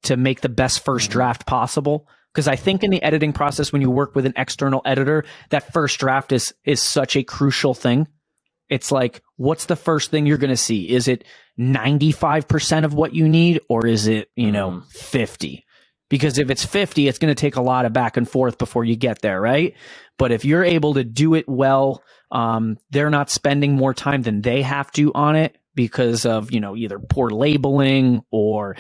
[SPEAKER 1] to make the best first draft possible. Because I think in the editing process, when you work with an external editor, that first draft is such a crucial thing. It's like, what's the first thing you're going to see? Is it 95% of what you need, or is it, 50? Because if it's 50, it's going to take a lot of back and forth before you get there, right? But if you're able to do it well, they're not spending more time than they have to on it because of, either poor labeling or,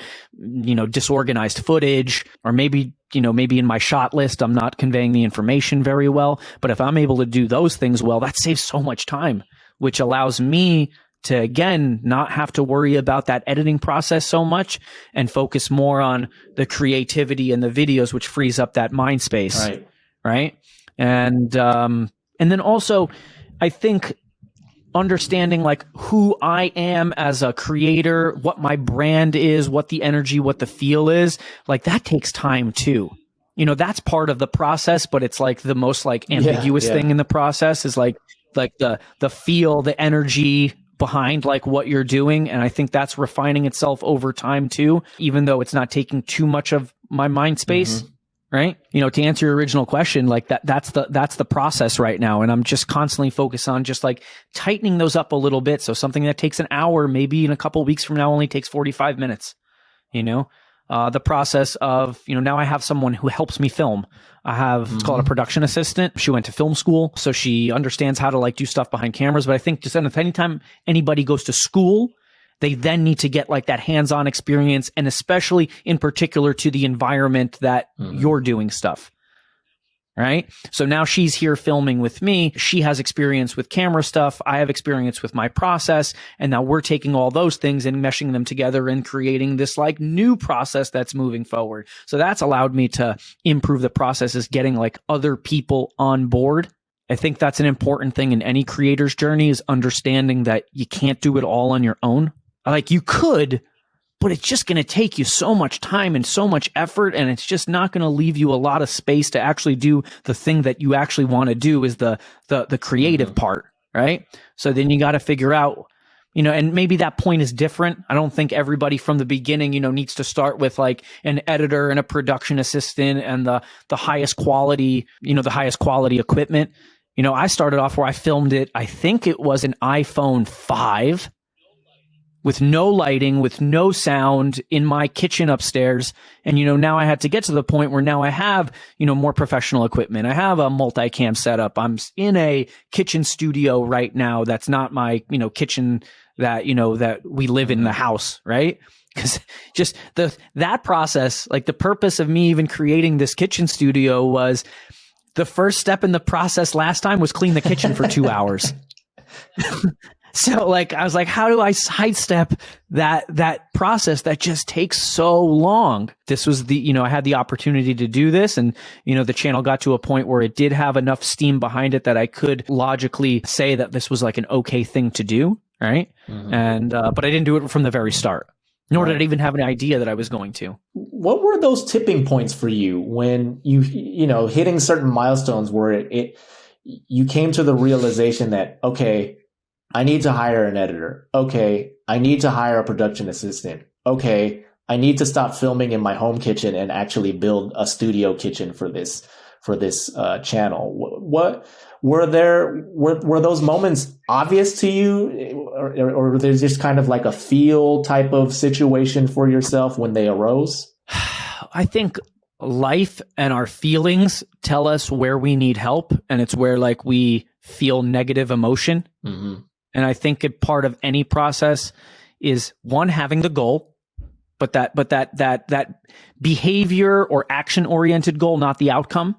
[SPEAKER 1] disorganized footage, or maybe in my shot list, I'm not conveying the information very well. But if I'm able to do those things well, that saves so much time, which allows me to, again, not have to worry about that editing process so much and focus more on the creativity and the videos, which frees up that mind space. Right. And then also, I think understanding like who I am as a creator, what my brand is, what the energy, what the feel is, like that takes time too. That's part of the process, but it's like the most like ambiguous thing in the process is like the feel, the energy behind like what you're doing. And I think that's refining itself over time too, even though it's not taking too much of my mind space. Right. To answer your original question, like that's the process right now. And I'm just constantly focused on just like tightening those up a little bit. So something that takes an hour, maybe in a couple of weeks from now only takes 45 minutes, the process of, now I have someone who helps me film. I have, it's called a production assistant. She went to film school, so she understands how to like do stuff behind cameras. But I think just anytime anybody goes to school, they then need to get like that hands-on experience, and especially in particular to the environment that you're doing stuff. Right. So now she's here filming with me. She has experience with camera stuff. I have experience with my process. And now we're taking all those things and meshing them together and creating this like new process that's moving forward. So that's allowed me to improve the process, is getting like other people on board. I think that's an important thing in any creator's journey, is understanding that you can't do it all on your own. Like you could, but it's just going to take you so much time and so much effort, and it's just not going to leave you a lot of space to actually do the thing that you actually want to do, is the creative part, right? So then you got to figure out, and maybe that point is different. I don't think everybody from the beginning, needs to start with like an editor and a production assistant and the highest quality, the highest quality equipment. I started off where I filmed it, I think it was an iPhone 5. With no lighting, with no sound, in my kitchen upstairs. And, now I had to get to the point where now I have, more professional equipment. I have a multicam setup. I'm in a kitchen studio right now. That's not my, kitchen that, that we live in the house, right? Because just that process, like the purpose of me even creating this kitchen studio was The first step in the process last time was clean the kitchen for 2 hours. So like, I was like, how do I sidestep that process that just takes so long? This was I had the opportunity to do this, and, the channel got to a point where it did have enough steam behind it that I could logically say that this was like an okay thing to do. Right. Mm-hmm. And, but I didn't do it from the very start, nor did I even have an idea that I was going to.
[SPEAKER 2] What were those tipping points for you when hitting certain milestones where you came to the realization that, okay, I need to hire an editor. Okay, I need to hire a production assistant. Okay, I need to stop filming in my home kitchen and actually build a studio kitchen for this channel. What were those moments obvious to you, or there's just kind of like a feel type of situation for yourself when they arose?
[SPEAKER 1] I think life and our feelings tell us where we need help, and it's where like we feel negative emotion. Mm-hmm. And I think a part of any process is, one, having the goal, but that behavior or action oriented goal, not the outcome,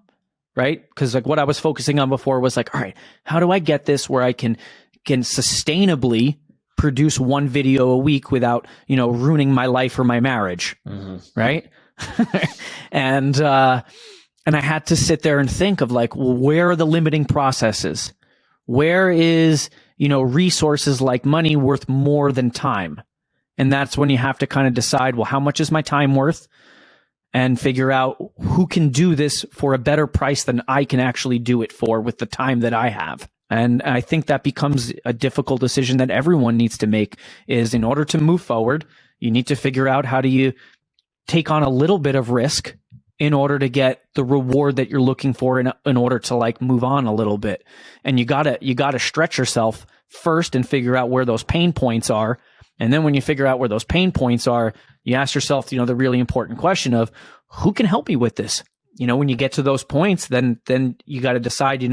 [SPEAKER 1] right? Because like what I was focusing on before was like, all right, how do I get this where I can sustainably produce one video a week without, ruining my life or my marriage, mm-hmm. right? And I had to sit there and think of like, well, where are the limiting processes? Where is, resources like money worth more than time? And that's when you have to kind of decide, well, how much is my time worth? And figure out who can do this for a better price than I can actually do it for with the time that I have. And I think that becomes a difficult decision that everyone needs to make, is in order to move forward, you need to figure out how do you take on a little bit of risk in order to get the reward that you're looking for in order to like move on a little bit. And you gotta stretch yourself first and figure out where those pain points are. And then when you figure out where those pain points are, you ask yourself, the really important question of who can help me with this? When you get to those points, then you got to decide,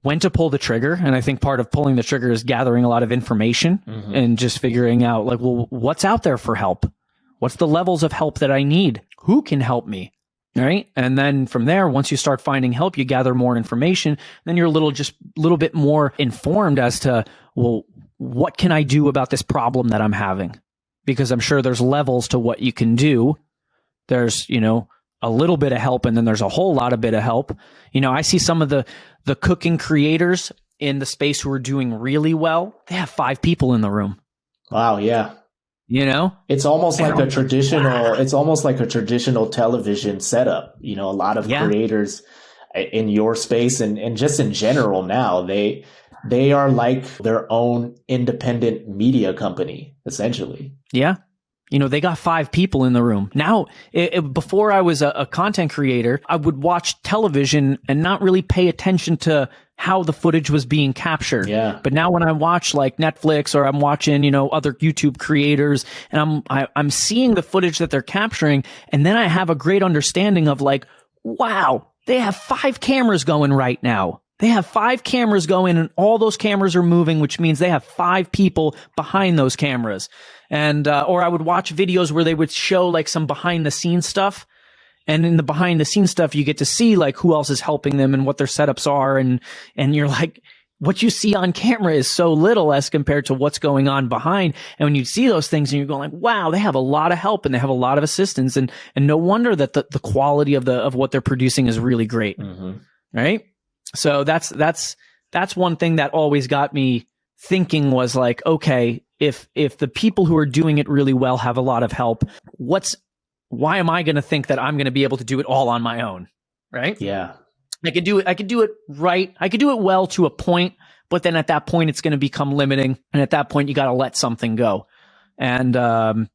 [SPEAKER 1] when to pull the trigger. And I think part of pulling the trigger is gathering a lot of information, mm-hmm. and just figuring out like, well, what's out there for help? What's the levels of help that I need? Who can help me? Right. And then from there, once you start finding help, you gather more information. Then you're a little bit more informed as to, well, what can I do about this problem that I'm having? Because I'm sure there's levels to what you can do. There's, a little bit of help, and then there's a whole lot of bit of help. I see some of the cooking creators in the space who are doing really well. They have 5 people in the room.
[SPEAKER 2] Wow. Yeah.
[SPEAKER 1] It's
[SPEAKER 2] almost like a traditional television setup. A lot of creators in your space and just in general now, they are like their own independent media company, essentially.
[SPEAKER 1] Yeah. They got 5 people in the room. Now, before I was a content creator, I would watch television and not really pay attention to how the footage was being captured.
[SPEAKER 2] Yeah.
[SPEAKER 1] But now when I watch like Netflix, or I'm watching, other YouTube creators, and I'm seeing the footage that they're capturing, and then I have a great understanding of like, wow, they have 5 cameras going right now. They have 5 cameras going, and all those cameras are moving, which means they have 5 people behind those cameras. And, or I would watch videos where they would show like some behind the scenes stuff. And in the behind the scenes stuff, you get to see like who else is helping them and what their setups are. And you're like, what you see on camera is so little as compared to what's going on behind. And when you see those things and you're going like, wow, they have a lot of help and they have a lot of assistance. And no wonder that the quality of what they're producing is really great. Mm-hmm. Right. So that's one thing that always got me thinking, was like, okay, if the people who are doing it really well have a lot of help, why am I going to think that I'm going to be able to do it all on my own? Right?
[SPEAKER 2] Yeah.
[SPEAKER 1] I could do it right. I could do it well to a point, but then at that point it's going to become limiting. And at that point you got to let something go. And,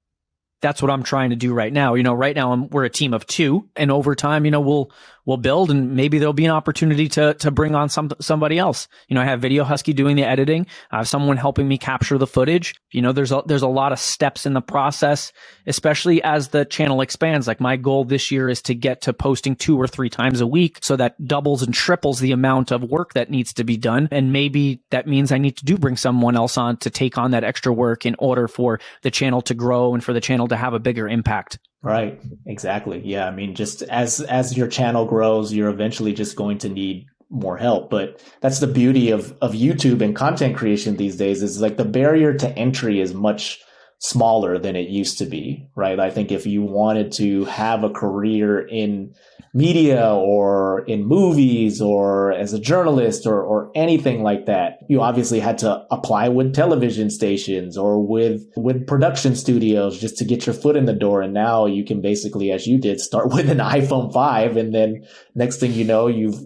[SPEAKER 1] that's what I'm trying to do right now. Right now we're a team of 2, and over time, we'll build, and maybe there'll be an opportunity to bring on somebody else. I have Video Husky doing the editing. I have someone helping me capture the footage. There's a lot of steps in the process, especially as the channel expands. Like my goal this year is to get to posting 2 or 3 times a week. So that doubles and triples the amount of work that needs to be done. And maybe that means I need to bring someone else on to take on that extra work in order for the channel to grow and for the channel to have a bigger impact.
[SPEAKER 2] Right. Exactly. Yeah. I mean, just as your channel grows, you're eventually just going to need more help. But that's the beauty of YouTube and content creation these days is like the barrier to entry is much smaller than it used to be, right? I think if you wanted to have a career in media or in movies or as a journalist or anything like that, you obviously had to apply with television stations or with production studios just to get your foot in the door. And now you can basically, as you did, start with an iPhone 5. And then next thing you know, you've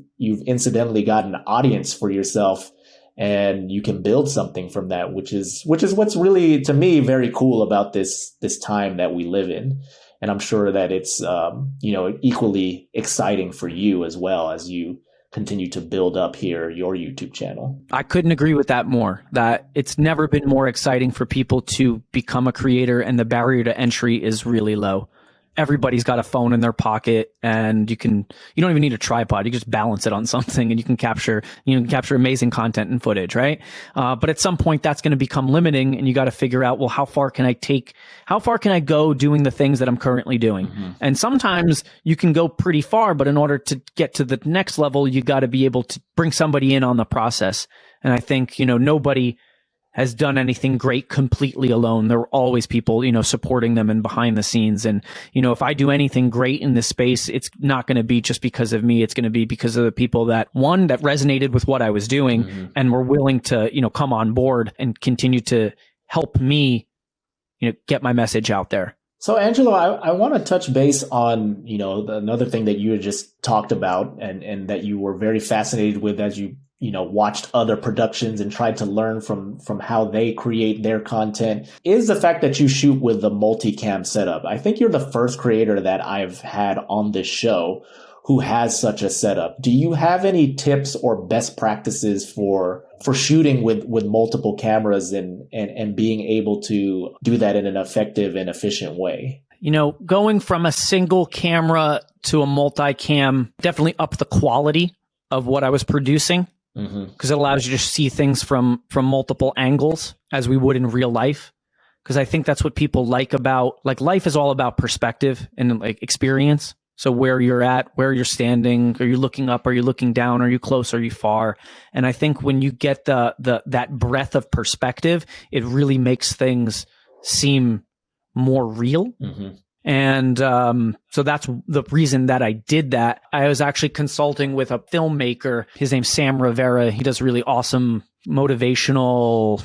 [SPEAKER 2] incidentally got an audience for yourself and you can build something from that, which is what's really, to me, very cool about this time that we live in. And I'm sure that it's, equally exciting for you as well as you continue to build up here your YouTube channel.
[SPEAKER 1] I couldn't agree with that more, that it's never been more exciting for people to become a creator, and the barrier to entry is really low. Everybody's got a phone in their pocket, and you don't even need a tripod. You just balance it on something and you can capture amazing content and footage, right? But at some point that's going to become limiting, and you got to figure out, well, how far can I go doing the things that I'm currently doing? Mm-hmm. And sometimes you can go pretty far, but in order to get to the next level, you got to be able to bring somebody in on the process. And I think, nobody has done anything great completely alone. There are always people, supporting them and behind the scenes. And, if I do anything great in this space, it's not going to be just because of me. It's going to be because of the people that resonated with what I was doing, mm-hmm. and were willing to, come on board and continue to help me, get my message out there.
[SPEAKER 2] So, Angelo, I want to touch base on, another thing that you had just talked about and that you were very fascinated with as you watched other productions and tried to learn from how they create their content, is the fact that you shoot with the multicam setup. I think you're the first creator that I've had on this show who has such a setup. Do you have any tips or best practices for shooting with multiple cameras and being able to do that in an effective and efficient way?
[SPEAKER 1] Going from a single camera to a multicam definitely upped the quality of what I was producing. Because it allows you to see things from multiple angles as we would in real life. Because I think that's what people like life is all about perspective and experience. So where you're at, where you're standing, are you looking up, are you looking down, are you close, are you far? And I think when you get that breadth of perspective, it really makes things seem more real. Mm-hmm. And so that's the reason that I did that. I was actually consulting with a filmmaker. His name's Sam Rivera. He does really awesome motivational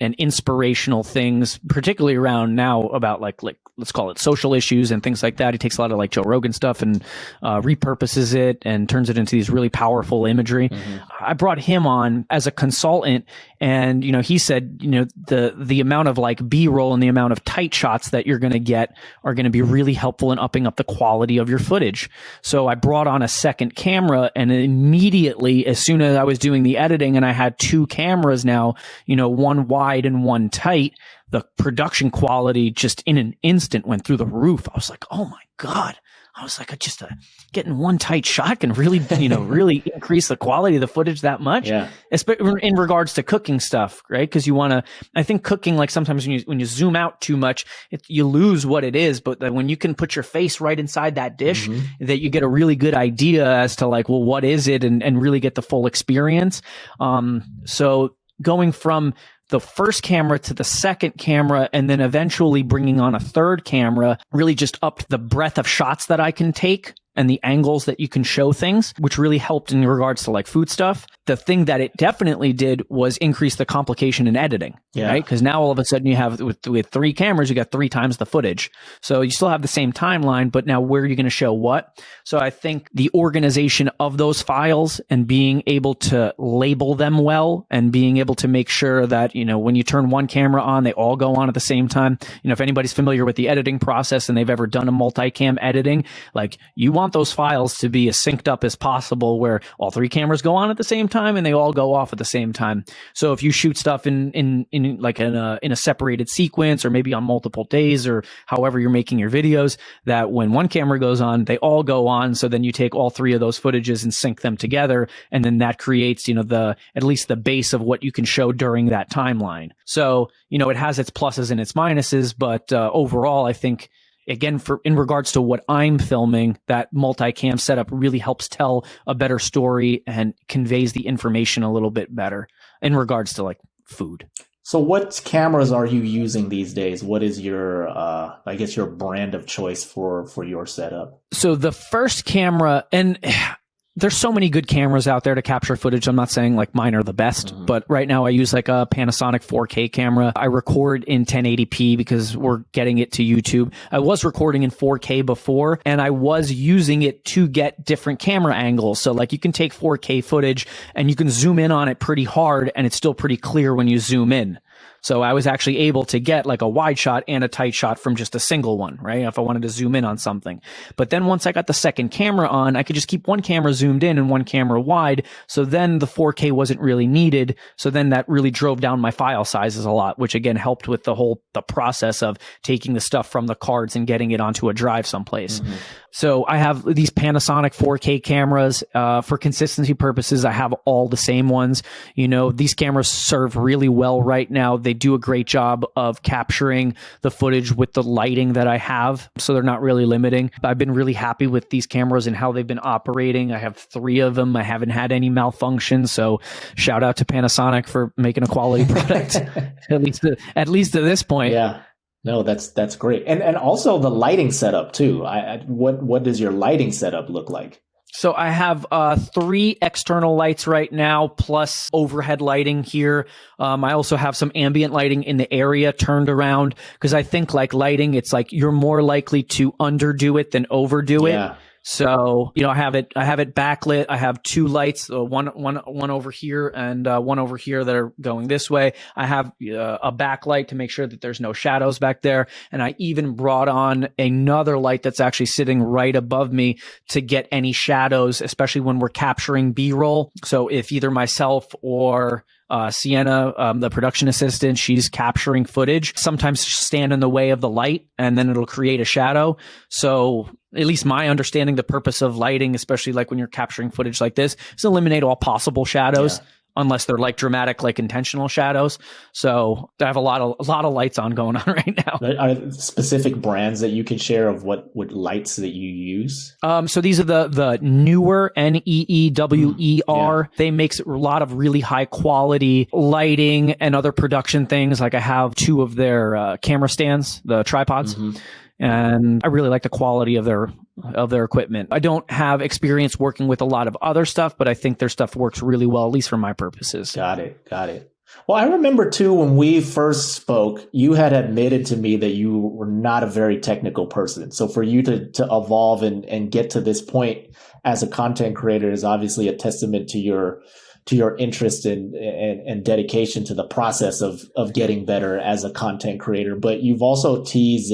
[SPEAKER 1] and inspirational things, particularly around now about like let's call it social issues and things like that. He takes a lot of Joe Rogan stuff and repurposes it and turns it into these really powerful imagery. Mm-hmm. I brought him on as a consultant, and he said the amount of B-roll and the amount of tight shots that you're going to get are going to be really helpful in upping up the quality of your footage. So I brought on a second camera, and immediately, as soon as I was doing the editing and I had two cameras now, one wide and one tight, the production quality just in an instant went through the roof. I was like, oh my God. I was like, just getting one tight shot can really, really increase the quality of the footage that much. Yeah. Especially in regards to cooking stuff, right? Because I think cooking, sometimes when you zoom out too much, you lose what it is. But when you can put your face right inside that dish, mm-hmm. that you get a really good idea as to what is it, and really get the full experience. So going from the first camera to the second camera, and then eventually bringing on a third camera, really just upped the breadth of shots that I can take and the angles that you can show things, which really helped in regards to food stuff. The thing that it definitely did was increase the complication in editing, right? Because now all of a sudden you have, with three cameras, you got 3 times the footage. So you still have the same timeline, but now where are you going to show what? So I think the organization of those files and being able to label them well, and being able to make sure that, when you turn one camera on, they all go on at the same time. If anybody's familiar with the editing process and they've ever done a multicam editing, you want those files to be as synced up as possible, where all 3 cameras go on at the same time and they all go off at the same time. So if you shoot stuff in a separated sequence, or maybe on multiple days, or however you're making your videos, that when one camera goes on, they all go on. So then you take all 3 of those footages and sync them together, and then that creates at least the base of what you can show during that timeline. So it has its pluses and its minuses, but overall I think again, for in regards to what I'm filming, that multicam setup really helps tell a better story and conveys the information a little bit better in regards to like food.
[SPEAKER 2] So what cameras are you using these days? What is your, I guess, your brand of choice for your setup?
[SPEAKER 1] So the first camera, and there's so many good cameras out there to capture footage. I'm not saying like mine are the best, but right now I use like a Panasonic 4K camera. I record in 1080p because we're getting it to YouTube. I was recording in 4K before, and I was using it to get different camera angles. So like you can take 4K footage and you can zoom in on it pretty hard, and it's still pretty clear when you zoom in. So I was actually able to get like a wide shot and a tight shot from just a single one, right? If I wanted to zoom in on something. But then once I got the second camera on, I could just keep one camera zoomed in and one camera wide. So then the 4K wasn't really needed. So then that really drove down my file sizes a lot, which again helped with the process of taking the stuff from the cards and getting it onto a drive someplace. So I have these Panasonic 4K cameras. For consistency purposes, I have all the same ones. You know, these cameras serve really well right now. They do a great job of capturing the footage with the lighting that I have, so they're not really limiting. I've been really happy with these cameras and how they've been operating. I have 3 of them. I haven't had any malfunctions, so shout out to Panasonic for making a quality product, at least at this point.
[SPEAKER 2] Yeah. No, that's great. And also the lighting setup too. What does your lighting setup look like?
[SPEAKER 1] So I have 3 external lights right now, plus overhead lighting here. I also have some ambient lighting in the area turned around, because I think like lighting, it's like you're more likely to underdo it than overdo it. So, you know, I have it backlit. I have 2 lights, one over here and one over here that are going this way. I have a backlight to make sure that there's no shadows back there. And I even brought on another light that's actually sitting right above me to get any shadows, especially when we're capturing B-roll. So if either myself or Sienna, the production assistant, she's capturing footage, sometimes stand in the way of the light and then it'll create a shadow. So at least my understanding, the purpose of lighting, especially like when you're capturing footage like this, is eliminate all possible shadows. Unless they're like dramatic, like intentional shadows. So I have a lot of lights on going on right now.
[SPEAKER 2] Are there specific brands that you can share of what lights that you use?
[SPEAKER 1] So these are the newer NEEWER. They make a lot of really high quality lighting and other production things. Like I have 2 of their camera stands, the tripods. And I really like the quality of their equipment. I don't have experience working with a lot of other stuff, but I think their stuff works really well, at least for my purposes.
[SPEAKER 2] Got it. Well, I remember too, when we first spoke, you had admitted to me that you were not a very technical person. So for you to evolve and get to this point as a content creator is obviously a testament to your interest and dedication to the process of getting better as a content creator. But you've also teased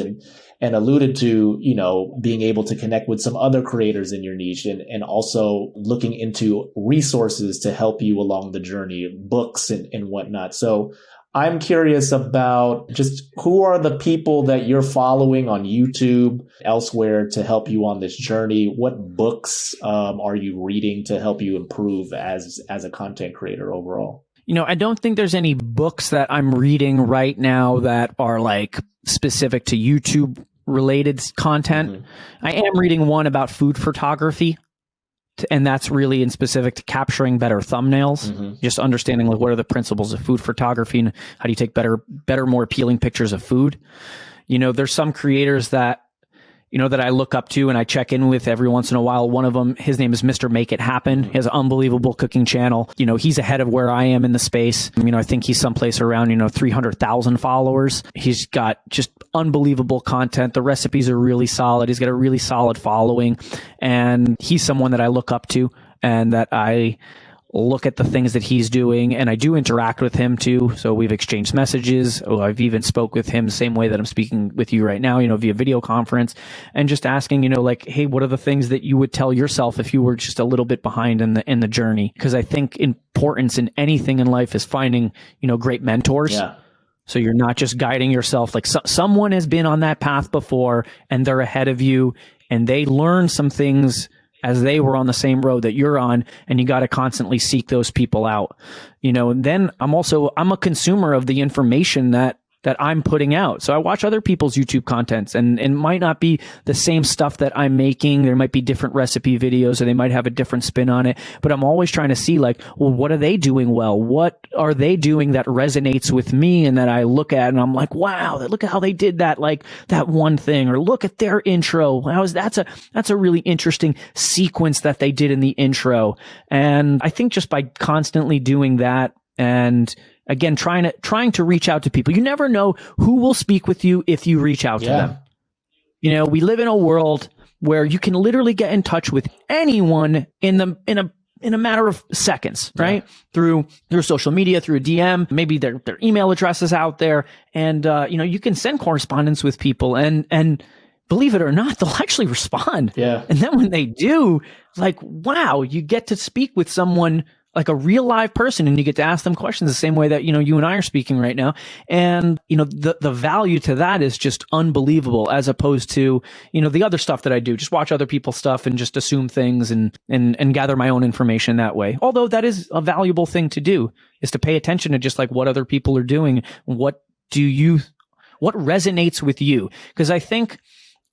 [SPEAKER 2] and alluded to, you know, being able to connect with some other creators in your niche and also looking into resources to help you along the journey, books and whatnot. So I'm curious about just who are the people that you're following on YouTube, elsewhere to help you on this journey? What books are you reading to help you improve as a content creator overall?
[SPEAKER 1] You know, I don't think there's any books that I'm reading right now that are like specific to YouTube related content. I am reading one about food photography, and that's really in specific to capturing better thumbnails, just understanding like what are the principles of food photography and how do you take better, more appealing pictures of food. You know, there's some creators that, you know, that I look up to and I check in with every once in a while. One of them, his name is Mr. Make It Happen. He has an unbelievable cooking channel. You know, he's ahead of where I am in the space. You know, I think he's someplace around, 300,000 followers. He's got just unbelievable content. The recipes are really solid. He's got a really solid following, and he's someone that I look up to and that I look at the things that he's doing, and I do interact with him too. So we've exchanged messages. I've even spoke with him the same way that I'm speaking with you right now, via video conference, and just asking, like, hey, what are the things that you would tell yourself if you were just a little bit behind in the journey? Because I think importance in anything in life is finding, great mentors.
[SPEAKER 2] Yeah.
[SPEAKER 1] So you're not just guiding yourself. Like someone has been on that path before and they're ahead of you and they learned some things as they were on the same road that you're on, and you got to constantly seek those people out, and then I'm a consumer of the information that that I'm putting out. So I watch other people's YouTube contents, and it might not be the same stuff that I'm making. There might be different recipe videos, or they might have a different spin on it, but I'm always trying to see like, well, what are they doing well? What are they doing that resonates with me and that I look at and I'm like, wow, look at how they did that, like that one thing, or look at their intro. That's a really interesting sequence that they did in the intro. And I think just by constantly doing that, and again, trying to reach out to people. You never know who will speak with you if you reach out to them. You know, we live in a world where you can literally get in touch with anyone in a matter of seconds, right? Through social media, through a DM, maybe their email address is out there, and you can send correspondence with people, and believe it or not, they'll actually respond.
[SPEAKER 2] Yeah.
[SPEAKER 1] And then when they do, like, wow, you get to speak with someone like a real live person, and you get to ask them questions the same way that, you and I are speaking right now. And, the value to that is just unbelievable, as opposed to, the other stuff that I do, just watch other people's stuff and just assume things and gather my own information that way. Although that is a valuable thing to do, is to pay attention to just like what other people are doing. What resonates with you? Because I think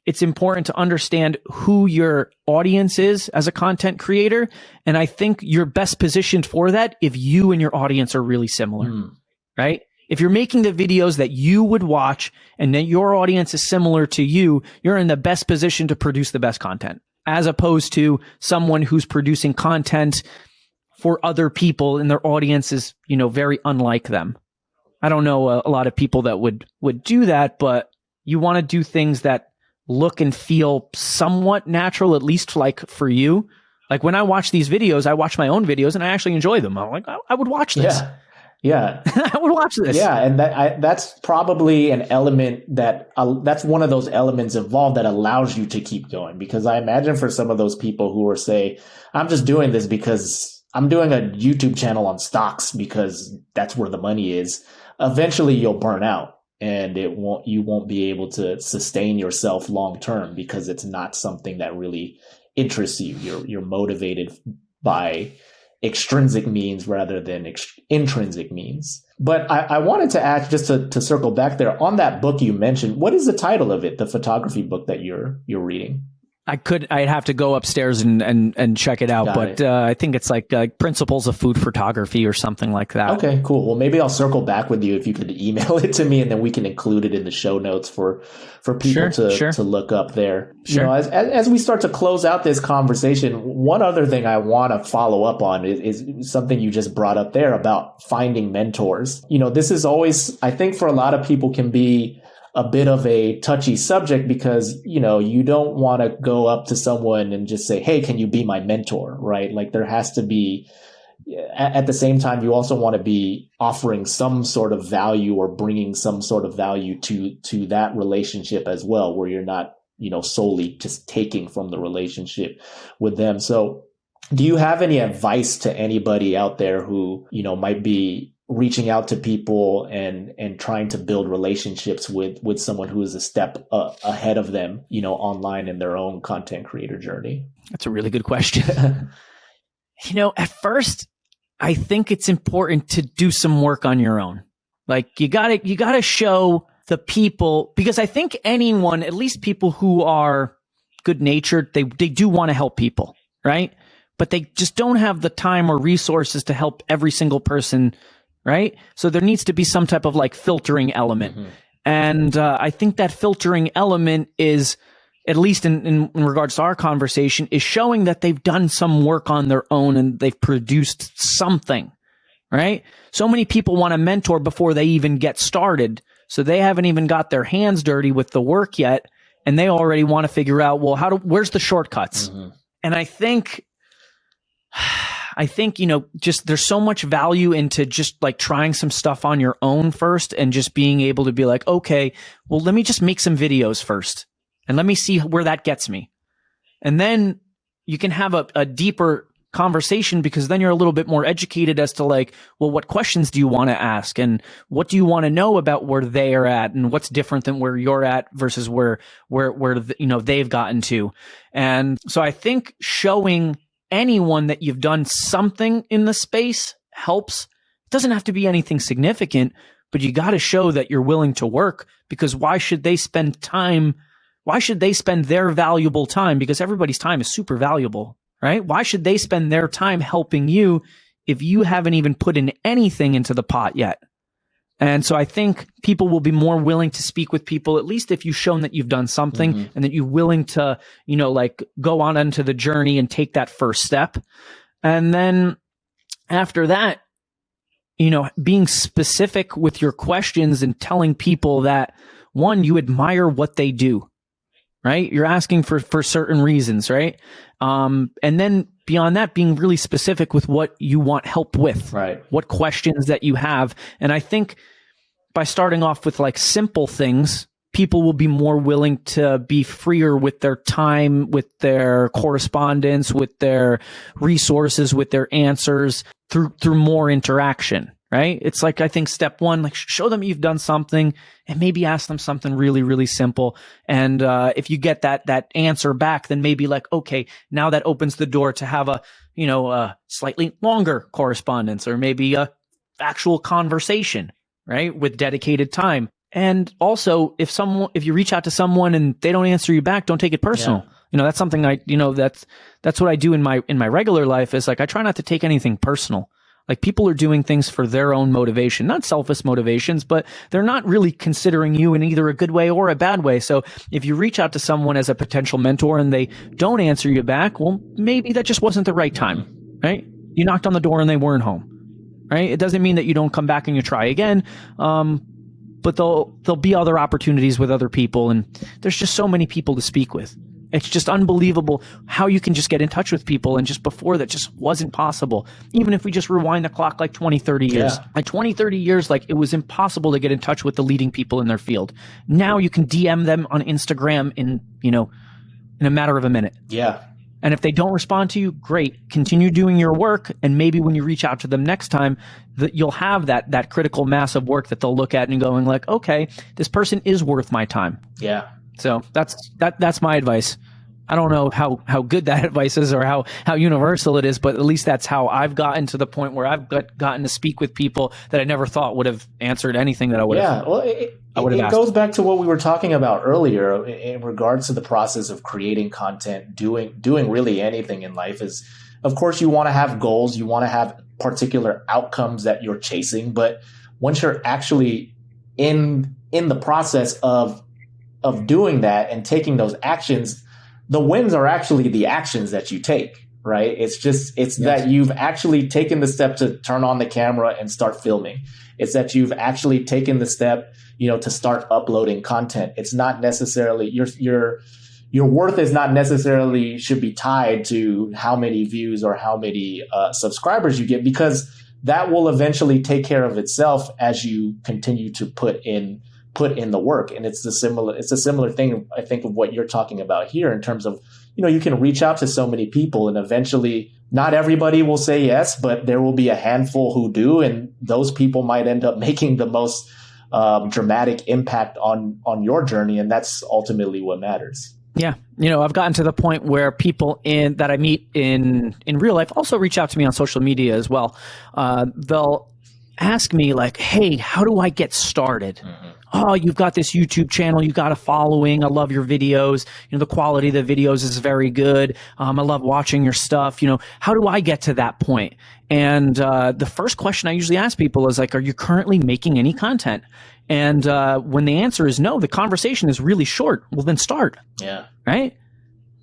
[SPEAKER 1] it's important to understand who your audience is as a content creator. And I think you're best positioned for that if you and your audience are really similar, right? If you're making the videos that you would watch and that your audience is similar to you, you're in the best position to produce the best content, as opposed to someone who's producing content for other people and their audience is, very unlike them. I don't know a lot of people that would do that, but you want to do things that look and feel somewhat natural, at least like for you. Like when I watch these videos, I watch my own videos and I actually enjoy them. I'm like, I would watch this.
[SPEAKER 2] Yeah.
[SPEAKER 1] I would watch this.
[SPEAKER 2] Yeah. And that's probably an element that's one of those elements involved that allows you to keep going. Because I imagine for some of those people who are say, I'm just doing this because I'm doing a YouTube channel on stocks because that's where the money is. Eventually you'll burn out. And you won't be able to sustain yourself long term because it's not something that really interests you. You're motivated by extrinsic means rather than intrinsic means. But I wanted to ask, just to circle back there on that book you mentioned. What is the title of it? The photography book that you're reading?
[SPEAKER 1] I'd have to go upstairs and check it out, but I think it's like Principles of Food Photography or something like that.
[SPEAKER 2] Okay, cool. Well, maybe I'll circle back with you if you could email it to me, and then we can include it in the show notes for people to look up there.
[SPEAKER 1] Sure.
[SPEAKER 2] As we start to close out this conversation, one other thing I want to follow up on is something you just brought up there about finding mentors. This is always, I think, for a lot of people can be a bit of a touchy subject because, you don't want to go up to someone and just say, hey, can you be my mentor? Right? Like there has to be, at the same time, you also want to be offering some sort of value or bringing some sort of value to that relationship as well, where you're not, solely just taking from the relationship with them. So do you have any advice to anybody out there who, might be reaching out to people and trying to build relationships with someone who is a step ahead of them, online in their own content creator journey?
[SPEAKER 1] That's a really good question. At first, I think it's important to do some work on your own. Like you gotta show the people, because I think anyone, at least people who are good natured, they do want to help people, right? But they just don't have the time or resources to help every single person, right? So there needs to be some type of like filtering element. Mm-hmm. And I think that filtering element is, at least in regards to our conversation, is showing that they've done some work on their own and they've produced something, right? So many people want to mentor before they even get started. So they haven't even got their hands dirty with the work yet. And they already want to figure out, well, where's the shortcuts? Mm-hmm. And I think, just there's so much value into just like trying some stuff on your own first and just being able to be like, okay, well, let me just make some videos first and let me see where that gets me. And then you can have a deeper conversation, because then you're a little bit more educated as to like, well, what questions do you want to ask and what do you want to know about where they are at and what's different than where you're at versus where they've gotten to. And so I think showing anyone that you've done something in the space helps. It doesn't have to be anything significant, but you got to show that you're willing to work, because why should they spend time? Why should they spend their valuable time? Because everybody's time is super valuable, right? Why should they spend their time helping you if you haven't even put in anything into the pot yet? And so I think people will be more willing to speak with people, at least if you've shown that you've done something and that you're willing to, like go on into the journey and take that first step. And then after that, being specific with your questions and telling people that, one, you admire what they do, right? You're asking for certain reasons, right? And then beyond that, being really specific with what you want help with,
[SPEAKER 2] right?
[SPEAKER 1] What questions that you have. And I think by starting off with like simple things, people will be more willing to be freer with their time, with their correspondence, with their resources, with their answers through more interaction. Right? It's like, I think step one, like show them you've done something and maybe ask them something really, really simple. And if you get that answer back, then maybe like, okay, now that opens the door to have a slightly longer correspondence, or maybe a actual conversation, right? With dedicated time. And also if you reach out to someone and they don't answer you back, don't take it personal. Yeah. That's something that's what I do in my regular life, is like, I try not to take anything personal. Like, people are doing things for their own motivation, not selfish motivations, but they're not really considering you in either a good way or a bad way. So if you reach out to someone as a potential mentor and they don't answer you back, well, maybe that just wasn't the right time, right? You knocked on the door and they weren't home, right? It doesn't mean that you don't come back and you try again. But there'll be other opportunities with other people, and there's just so many people to speak with. It's just unbelievable how you can just get in touch with people. And just before, that just wasn't possible. Even if we just rewind the clock like 20, 30 years.
[SPEAKER 2] Yeah.
[SPEAKER 1] Like 20, 30 years, like it was impossible to get in touch with the leading people in their field. Now you can DM them on Instagram in a matter of a minute.
[SPEAKER 2] Yeah.
[SPEAKER 1] And if they don't respond to you, great. Continue doing your work. And maybe when you reach out to them next time, that you'll have that critical mass of work that they'll look at and going like, okay, this person is worth my time.
[SPEAKER 2] Yeah.
[SPEAKER 1] So that's my advice. I don't know how good that advice is or how universal it is, but at least that's how I've gotten to the point where I've gotten to speak with people that I never thought would have answered anything that I would have.
[SPEAKER 2] Yeah, well, it goes back to what we were talking about earlier in regards to the process of creating content, doing really anything in life. Is, of course, you want to have goals, you want to have particular outcomes that you're chasing, but once you're actually in the process of doing that and taking those actions, the wins are actually the actions that you take, right? It's that you've actually taken the step to turn on the camera and start filming. It's that you've actually taken the step, to start uploading content. It's not necessarily your worth is not necessarily should be tied to how many views or how many subscribers you get, because that will eventually take care of itself as you continue to put in the work. And it's a similar thing, I think, of what you're talking about here in terms of, you can reach out to so many people and eventually not everybody will say yes, but there will be a handful who do. And those people might end up making the most dramatic impact on your journey. And that's ultimately what matters.
[SPEAKER 1] Yeah. I've gotten to the point where people that I meet in real life also reach out to me on social media as well. They'll ask me like, hey, how do I get started? Mm-hmm. Oh, you've got this YouTube channel. You've got a following. I love your videos. The quality of the videos is very good. I love watching your stuff. How do I get to that point? And the first question I usually ask people is like, are you currently making any content? And when the answer is no, the conversation is really short. Well, then start. Yeah. Right?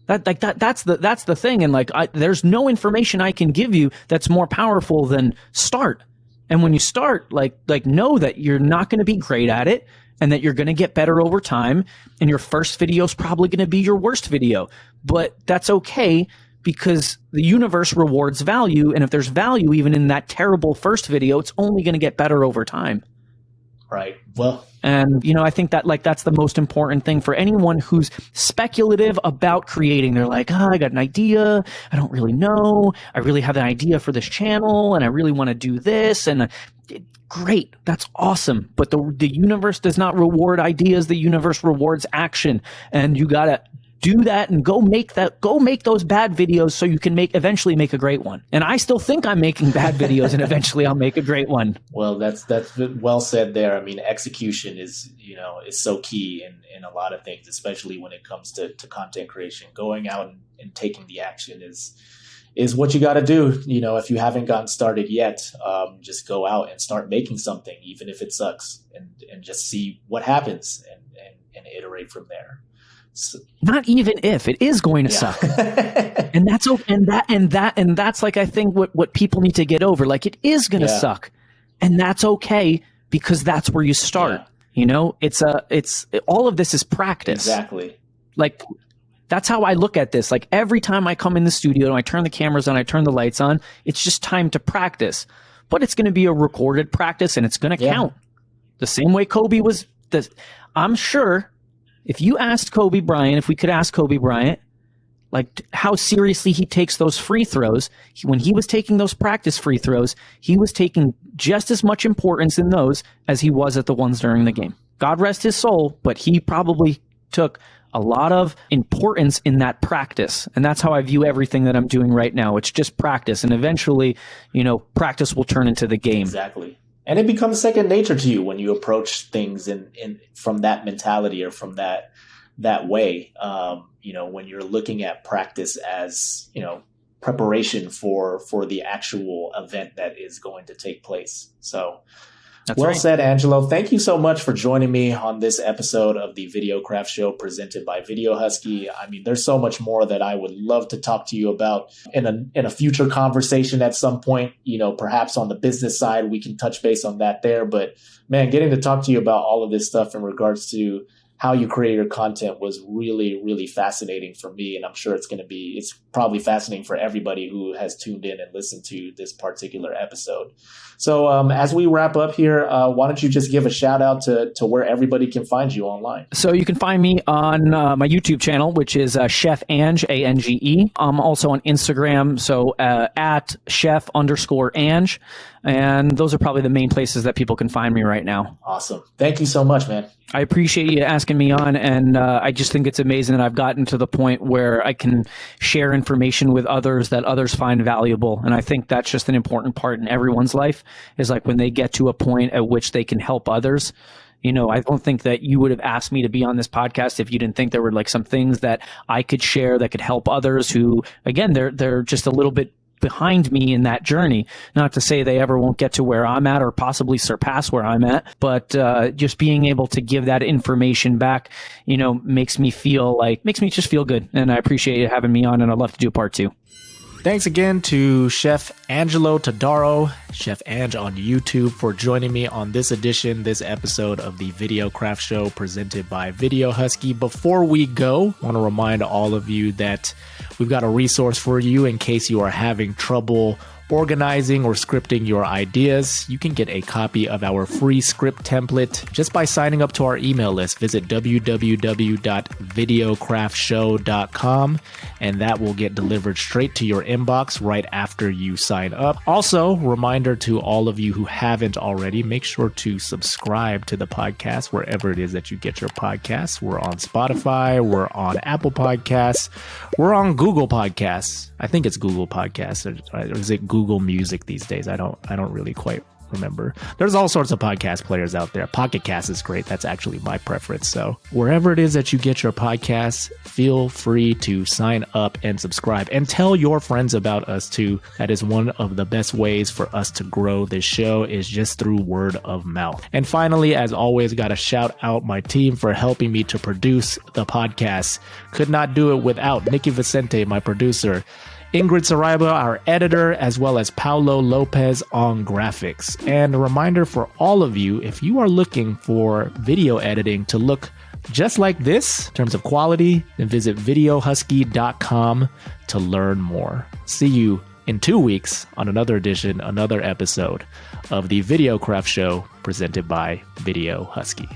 [SPEAKER 1] That's the thing. And like, there's no information I can give you that's more powerful than start. And when you start, like know that you're not going to be great at it and that you're going to get better over time. And your first video is probably going to be your worst video, but that's okay because the universe rewards value. And if there's value even in that terrible first video, it's only going to get better over time.
[SPEAKER 2] Right. Well,
[SPEAKER 1] and I think that that's the most important thing for anyone who's speculative about creating. They're like, I got an idea. I don't really know. I really have an idea for this channel and I really want to do this. And great. That's awesome. But the universe does not reward ideas. The universe rewards action. And you got to do that and go make those bad videos so you can eventually make a great one. And I still think I'm making bad videos and eventually I'll make a great one.
[SPEAKER 2] Well, that's well said there. I mean, execution is so key in a lot of things, especially when it comes to content creation. Going out and taking the action is what you got to do. If you haven't gotten started yet, just go out and start making something, even if it sucks, and just see what happens and iterate from there. So,
[SPEAKER 1] not even if it is going to suck, and that's okay, and that's like, I think what people need to get over. Like, it is going to suck, and that's okay, because that's where you start. It's all of this is practice.
[SPEAKER 2] Exactly.
[SPEAKER 1] Like, that's how I look at this. Like, every time I come in the studio and I turn the cameras on, I turn the lights on, it's just time to practice. But it's going to be a recorded practice, and it's going to count. The same way Kobe was. I'm sure if you asked Kobe Bryant, if we could ask Kobe Bryant, like, how seriously he takes those free throws, when he was taking those practice free throws, he was taking just as much importance in those as he was at the ones during the game. God rest his soul, but he probably took a lot of importance in that practice. And that's how I view everything that I'm doing right now. It's just practice. And eventually, practice will turn into the game.
[SPEAKER 2] Exactly. And it becomes second nature to you when you approach things in from that mentality or from that way. When you're looking at practice as, preparation for the actual event that is going to take place. So
[SPEAKER 1] that's
[SPEAKER 2] well
[SPEAKER 1] right.
[SPEAKER 2] said, Angelo. Thank you so much for joining me on this episode of the Videocraft Show presented by Video Husky. I mean, there's so much more that I would love to talk to you about in a future conversation at some point. Perhaps on the business side, we can touch base on that there. But man, getting to talk to you about all of this stuff in regards to how you create your content was really, really fascinating for me. And I'm sure it's probably fascinating for everybody who has tuned in and listened to this particular episode. So as we wrap up here, why don't you just give a shout out to where everybody can find you online?
[SPEAKER 1] So you can find me on my YouTube channel, which is Chef Ange, Ange. I'm also on Instagram, so at Chef_Ange. And those are probably the main places that people can find me right now.
[SPEAKER 2] Awesome. Thank you so much, man.
[SPEAKER 1] I appreciate you asking me on, and I just think it's amazing that I've gotten to the point where I can share information with others that others find valuable. And I think that's just an important part in everyone's life, is like when they get to a point at which they can help others. I don't think that you would have asked me to be on this podcast if you didn't think there were like some things that I could share that could help others who, again, they're just a little bit behind me in that journey. Not to say they ever won't get to where I'm at or possibly surpass where I'm at, but just being able to give that information back, makes me just feel good. And I appreciate you having me on, and I'd love to do part 2.
[SPEAKER 2] Thanks again to Chef Angelo Todaro, Chef Ange on YouTube, for joining me on this episode of the Videocraft Show presented by Video Husky. Before we go, I want to remind all of you that we've got a resource for you in case you are having trouble organizing or scripting your ideas. You can get a copy of our free script template just by signing up to our email list. Visit www.videocraftshow.com, and that will get delivered straight to your inbox right after you sign up. Also, reminder to all of you who haven't already, make sure to subscribe to the podcast wherever it is that you get your podcasts. We're on Spotify, we're on Apple Podcasts, we're on Google Podcasts. I think it's Google Podcasts, or is it Google Music these days? I don't really quite remember. There's all sorts of podcast players out there. Pocket Cast is great. That's actually my preference. So wherever it is that you get your podcasts, feel free to sign up and subscribe, and tell your friends about us too. That is one of the best ways for us to grow this show, is just through word of mouth. And finally, as always, got to shout out my team for helping me to produce the podcast. Could not do it without Nikki Vicente, my producer, Ingrid Saraiba, our editor, as well as Paulo Lopez on graphics. And a reminder for all of you, if you are looking for video editing to look just like this in terms of quality, then visit videohusky.com to learn more. See you in 2 weeks on another episode of the Videocraft Show presented by Video Husky.